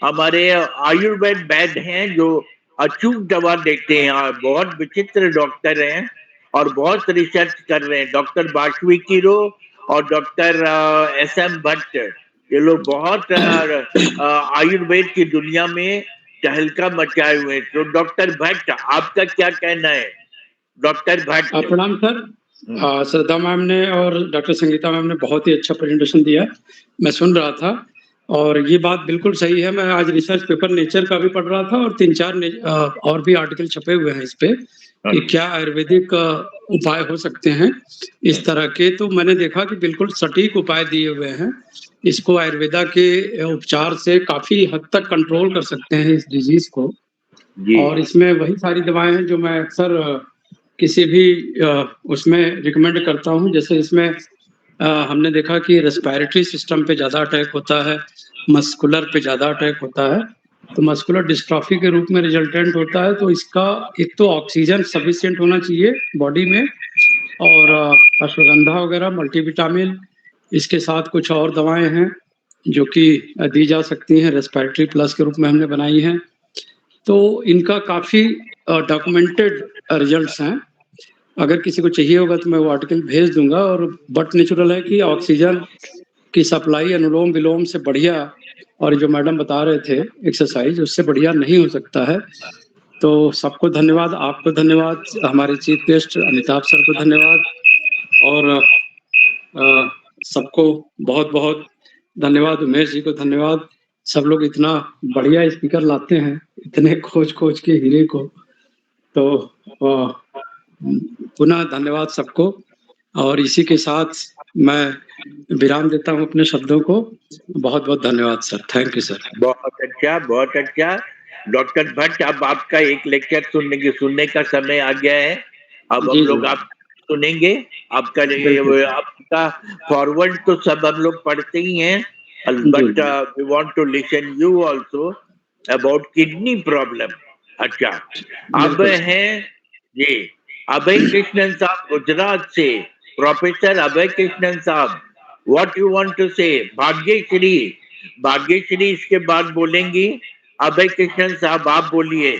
हमारे आयुर्वेद वैद्य हैं जो अचूक दवा देते हैं और बहुत विचित्र डॉक्टर हैं और बहुत रिसर्च कर रहे हैं। डॉक्टर बाशवी किरो और डॉक्टर एस.एम. भट्ट, ये लोग बहुत आयुर्वेद की दुनिया में तहलका मचाए हुए हैं। तो डॉक्टर भट्ट, आपका क्या कहना है? डॉक्टर भट्ट। प्रणाम सर। श्रद्धा मैम ने और डॉक्टर संगीता मैम ने बहुत ही अच्छा प्रेजेंटेशन दिया, मैं सुन रहा था और ये बात बिल्कुल सही है। मैं आज रिसर्च पेपर नेचर का भी पढ़ रहा था और 3-4 और भी आर्टिकल छपे हुए हैं इस पे कि क्या आयुर्वेदिक उपाय हो सकते हैं इस तरह के। तो मैंने देखा कि बिल्कुल सटीक उपाय दिए हुए हैं। इसको आयुर्वेदा के उपचार से काफी हद तक कंट्रोल कर सकते हैं इस डिजीज को। और इसमें वही सारी दवाएं हैं जो मैं अक्सर किसी भी उसमें रिकमेंड करता हूँ। जैसे इसमें हमने देखा कि रेस्पिरेटरी सिस्टम पे ज़्यादा अटैक होता है, मस्कुलर पे ज़्यादा अटैक होता है, तो मस्कुलर डिस्ट्रॉफी के रूप में रिजल्टेंट होता है। तो इसका एक तो ऑक्सीजन सफिशिएंट होना चाहिए बॉडी में, और अश्वगंधा वगैरह मल्टीविटामिन, इसके साथ कुछ और दवाएं हैं जो कि दी जा सकती हैं, रेस्पिरेटरी प्लस के रूप में हमने बनाई हैं। तो इनका काफ़ी डॉक्यूमेंटेड रिजल्ट्स हैं। अगर किसी को चाहिए होगा तो मैं वो आर्टिकल भेज दूंगा। और बट नेचुरल है कि ऑक्सीजन की सप्लाई अनुलोम विलोम से बढ़िया, और जो मैडम बता रहे थे एक्सरसाइज, उससे बढ़िया नहीं हो सकता है। तो सबको धन्यवाद, आपको धन्यवाद, हमारे चीफ गेस्ट अमिताभ सर को धन्यवाद, और सबको बहुत बहुत धन्यवाद। उमेश जी को धन्यवाद। सब लोग इतना बढ़िया स्पीकर लाते हैं, इतने खोज खोज के हीरे को। तो पुनः धन्यवाद सबको, और इसी के साथ मैं विराम देता हूं अपने शब्दों को। बहुत बहुत धन्यवाद सर। Thank you sir. बहुत अच्छा, बहुत अच्छा। डॉक्टर भट्ट, अब आपका एक लेक्चर सुनने का समय आ गया है। अब हम लोग आप सुनेंगे। आपका फॉरवर्ड तो सब हम लोग पढ़ते ही हैं, but we want to listen you also about kidney problem. अच्छा, अब हैं जी अभय कृष्णन साहब गुजरात से। प्रोफेसर अभय कृष्णन साहब, व्हाट यू वांट टू से? भाग्यश्री, भाग्यश्री इसके बाद बोलेंगी। अभय कृष्णन साहब आप बोलिए।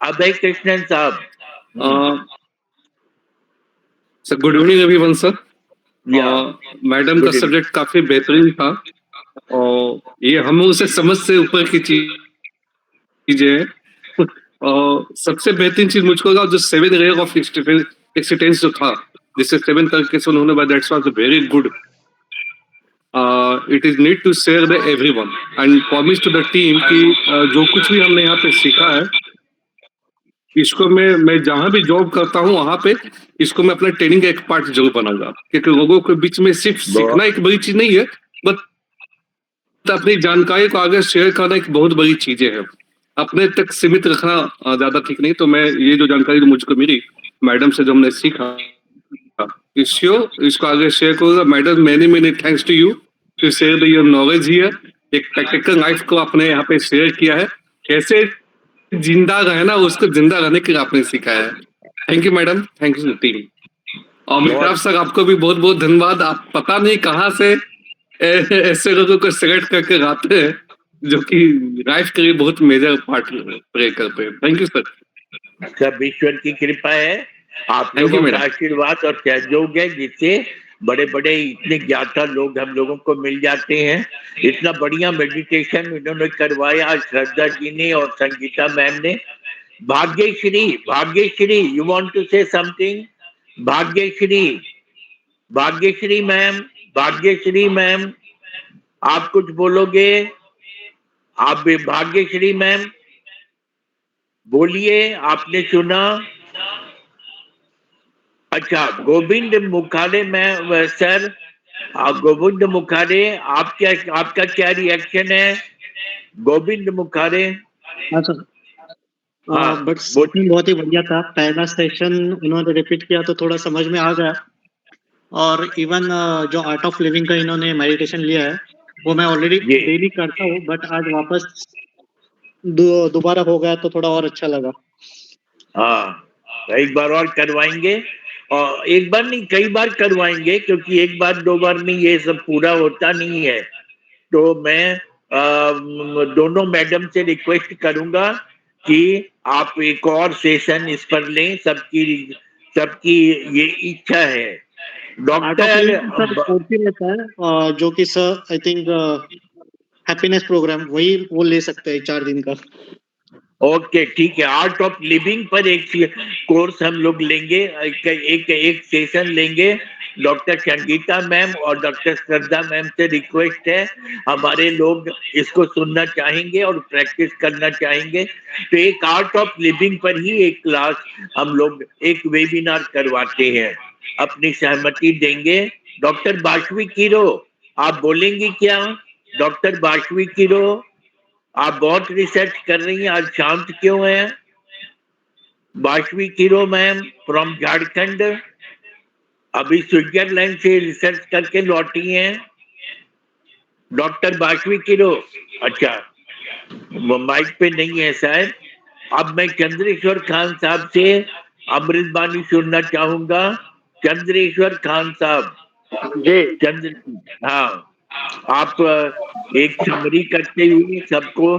अभय कृष्णन साहब। Sir good evening everyone sir. Madam का सब्जेक्ट काफी बेहतरीन था और ये हम उसे समझ से ऊपर की चीजें हैं। और सबसे बेहतरीन चीज मुझको लगा जो 7 लेयर ऑफ एक्सिस्टेंस जो था, जिससे 7 तरीके से उन्होंने बताया, that's was very good. It is need to share the everyone and promise to the team कि जो कुछ भी हमने यहाँ पे सीखा है, इसको मैं जहां भी जॉब करता हूँ वहां पे इसको मैं अपने ट्रेनिंग का एक पार्ट जरूर बनाऊंगा, क्योंकि लोगों के बीच में सिर्फ सीखना एक बड़ी चीज नहीं है, बट अपनी जानकारी को आगे शेयर करना एक बहुत बड़ी चीजें है। अपने तक सीमित रखना ज्यादा ठीक नहीं। तो मैं ये जो जानकारी मुझको मिली मैडम से, जो हमने सीखा, इसको आगे शेयर करूंगा। Madam many thanks to you to share your knowledge here. एक प्रैक्टिकल लाइफ को आपने यहाँ पे शेयर किया है, कैसे जिंदा रहना, उसको जिंदा रहने के लिए आपने सिखाया है। Thank you madam, thank you team. और अमिताभ सर आपको भी बहुत बहुत धन्यवाद। आप पता नहीं कहाँ से ऐसे लोगों को सेलेक्ट करके लाते हैं जो कि लाइफ के लिए बहुत मेजर पार्ट प्ले करते हैं। Thank you sir. सब ईश्वर की कृपा है, आप लोगों का आशीर्वाद और सहयोग है, जिससे बड़े बड़े इतने ज्ञाता लोग हम लोगों को मिल जाते हैं। इतना बढ़िया मेडिटेशन इन्होंने करवाया श्रद्धा जी ने और संगीता मैम ने। Bhagyashree, Bhagyashree you want to say something? Bhagyashree, Bhagyashree ma'am, Bhagyashree ma'am आप कुछ बोलोगे? आप भी भाग्यश्री मैम बोलिए, आपने सुना? अच्छा, गोविंद मुखाड़े में सर, गोविंद मुखाड़े, आपका क्या रिएक्शन है? गोविंद मुखाड़े। हाँ सर, हाँ, बट सेशन बहुत ही बढ़िया था। पहला सेशन उन्होंने रिपीट किया तो थोड़ा समझ में आ गया, और इवन जो आर्ट ऑफ लिविंग का इन्होंने मेडिटेशन लिया है वो मैं ऑलरेडी डेली करता हूँ, बट आज वापस दोबारा हो गया तो थोड़ा और अच्छा लगा। हाँ, एक बार और करवाएंगे, और एक बार नहीं कई बार करवाएंगे, क्योंकि एक बार दो बार में ये सब पूरा होता नहीं है। तो मैं दोनों मैडम से रिक्वेस्ट करूंगा कि आप एक और सेशन इस पर लें, सबकी ये इच्छा है। Art of Living sir course ही रहता है, जो कि sir I think happiness programme वही वो ले सकते हैं 4 दिन का। ओके, ठीक है, आर्ट ऑफ लिविंग पर एक कोर्स हम लोग लेंगे, एक सेशन लेंगे। डॉक्टर संगीता मैम और डॉक्टर श्रद्धा मैम से रिक्वेस्ट है, हमारे लोग इसको सुनना चाहेंगे और प्रैक्टिस करना चाहेंगे, तो एक आर्ट ऑफ लिविंग पर ही एक क्लास हम लोग, एक वेबिनार करवाते हैं। अपनी सहमति देंगे? डॉक्टर बाशवी किरो, आप बोलेंगी क्या? डॉक्टर बाशवी किरो, आप बहुत रिसर्च कर रही हैं, आज शांत क्यों हैं? बाशवी किरो मैम फ्रॉम झारखंड, अभी स्विट्जरलैंड से रिसर्च करके लौटी हैं। डॉक्टर बाशवी किरो, अच्छा वो माइक पे नहीं है शायद। अब मैं चंद्रेश्वर खान साहब से अमृत बानी सुनना चाहूंगा। चंद्रेश्वर खान साहब जी, हाँ, आप एक समरी करते हुए सबको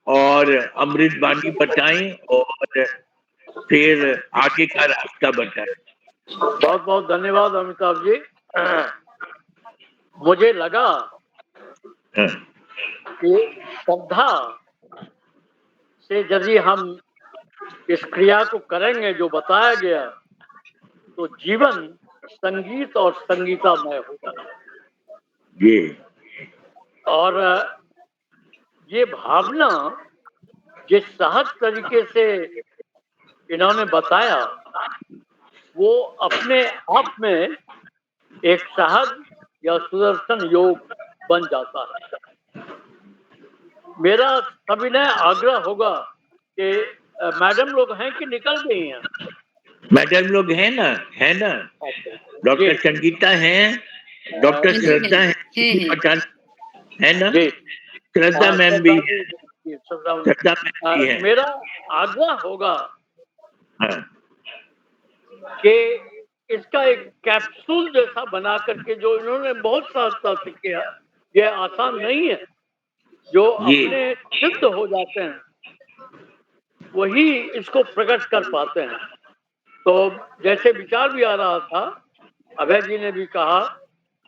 और अमृत बानी बताएं और फिर आगे का रास्ता बताएं। बहुत बहुत धन्यवाद अमिताभ जी। मुझे लगा कि श्रद्धा से यदि हम इस क्रिया को करेंगे जो बताया गया, तो जीवन संगीत और संगीतामय होगा। जी, और ये भावना जिस सहज तरीके से इन्होंने बताया, वो अपने आप में एक सहज या सुदर्शन योग बन जाता है। मेरा सविनय आग्रह होगा कि मैडम लोग हैं कि निकल गई हैं? मैडम लोग हैं ना, है ना? डॉक्टर संगीता हैं, डॉक्टर श्रद्धा है ना? श्रद्धा मैम भी है, श्रद्धा मैम भी है। मेरा आग्रह होगा कि इसका एक कैप्सूल जैसा बना करके, जो इन्होंने बहुत सहजता से किया, ये आसान नहीं है। जो अपने सिद्ध हो जाते हैं वही इसको प्रकट कर पाते हैं। तो जैसे विचार भी आ रहा था, अभय जी ने भी कहा,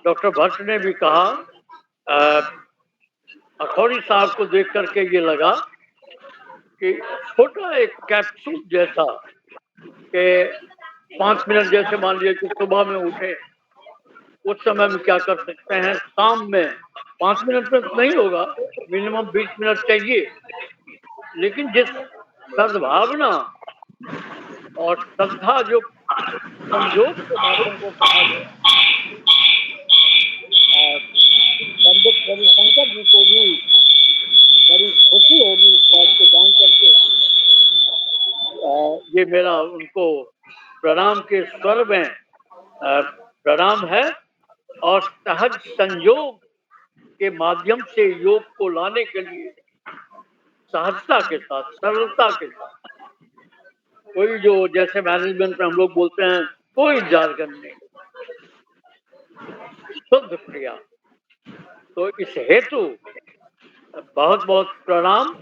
डॉक्टर भट्ट ने भी कहा, अखौरी साहब को देख करके ये लगा कि छोटा एक कैप्सूल जैसा, कि 5 मिनट, जैसे मान लीजिए कि सुबह में उठे, उस समय में क्या कर सकते हैं, शाम में 5 मिनट में नहीं होगा, मिनिमम 20 मिनट चाहिए, लेकिन जिस सद्भावना और श्रद्धा जो संयोग के माध्यम को कहा गया, पंडित रविशंकर जी को भी बड़ी खुशी होगी इस बात को जान करके। ये मेरा उनको प्रणाम के स्वर में प्रणाम है, और सहज संयोग के माध्यम से योग को लाने के लिए सहजता के साथ, सरलता के साथ, कोई जो जैसे मैनेजमेंट में हम लोग बोलते हैं, कोई जार्गन नहीं, शुद्ध क्रिया। तो इस हेतु बहुत बहुत प्रणाम।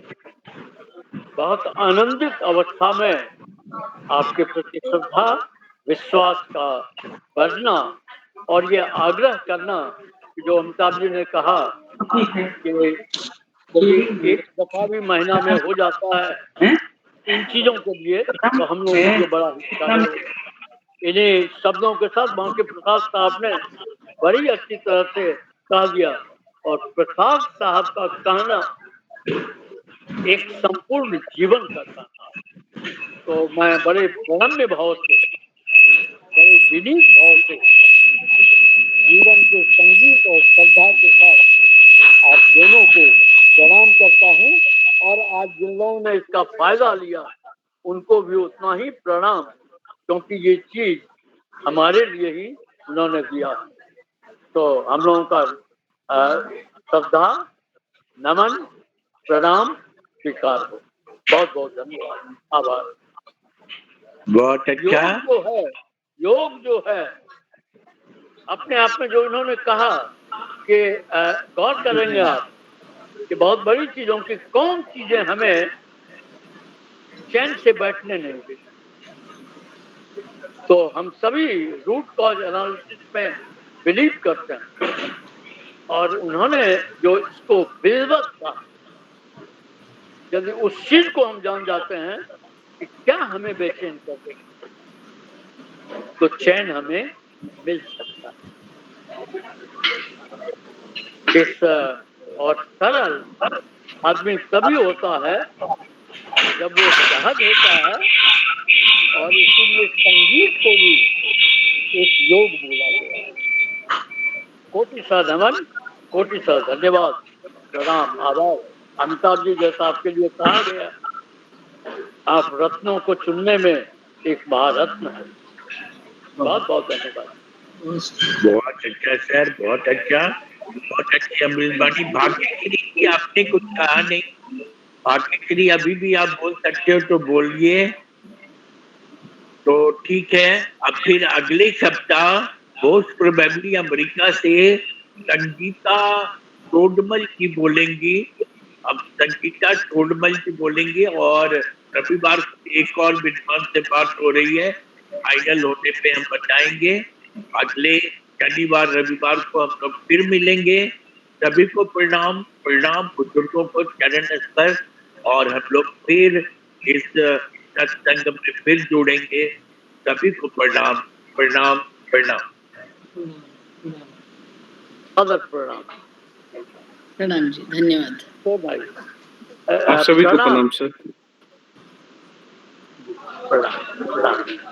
बहुत आनंदित अवस्था में आपके प्रति श्रद्धा, विश्वास का बढ़ना, और ये आग्रह करना कि जो अमिताभ जी ने कहा कि एक दफा भी महीना में हो जाता है इन चीजों के लिए, तो हम लोगों के लिए बड़ा हितकारी होगा। इन्हीं शब्दों के साथ बांके प्रसाद साहब ने बड़ी अच्छी तरह से कह दिया, और प्रसाद साहब का कहना एक संपूर्ण जीवन का कहना। तो मैं बड़े प्रणम्य भाव से, बड़े विनीत भाव से जीवन के संगीत और श्रद्धा के साथ आप दोनों को प्रणाम करता हूँ। और आज जिन लोगों ने इसका फायदा लिया उनको भी उतना ही प्रणाम, क्योंकि ये चीज हमारे लिए ही उन्होंने दिया। तो हम लोगों का श्रद्धा, नमन, प्रणाम स्वीकार हो। बहुत बहुत धन्यवाद, आभार। बहुत अच्छा। योग जो है अपने आप में, जो इन्होंने कहा कि गौर करेंगे आप कि बहुत बड़ी चीजों की कौन चीजें हमें चैन से बैठने नहीं देती। तो हम सभी रूट कॉज एनालिसिस में बिलीव करते हैं, और उन्होंने जो इसको बिल्वत था, यदि उस चीज को हम जान जाते हैं कि क्या हमें बेचैन कर देगा, तो चैन हमें मिल सकता है। इस और सरल आदमी तभी होता है जब वो सहज होता है, और इसीलिए संगीत को भी एक योग बोला गया है। कोटि सा नमन, कोटि सा धन्यवाद, प्रणाम, आभार। अमिताभ जी, जैसा आपके लिए कहा गया, आप रत्नों को चुनने में एक महारत्न है। बहुत बहुत धन्यवाद। बहुत अच्छा सर, बहुत अच्छा, बहुत अच्छी अमृतवाणी। भाग्यश्री की आपने कुछ कहा नहीं। भाग्यश्री अभी भी आप बोल सकते हो तो बोलिए। तो ठीक है, अब फिर अगले सप्ताह मोस्ट प्रोबेबली अमेरिका से संगीता टोडमल जी बोलेंगी। अब संगीता टोडमल जी बोलेंगी, और रविवार को एक और विद्वान से बात हो रही है। फाइनल होने पे हम बताएंगे। अगले शनिवार रविवार को हम लोग फिर मिलेंगे। सभी को प्रणाम, प्रणाम बुजुर्गों को चरण स्पर्श, और हम लोग फिर इस सत्संग में फिर जुड़ेंगे। सभी को प्रणाम, प्रणाम, प्रणाम। प्रणाम, प्रणाम जी, धन्यवाद। तो भाई आप सभी को प्रणाम सर। प्रणाम, प्रणाम।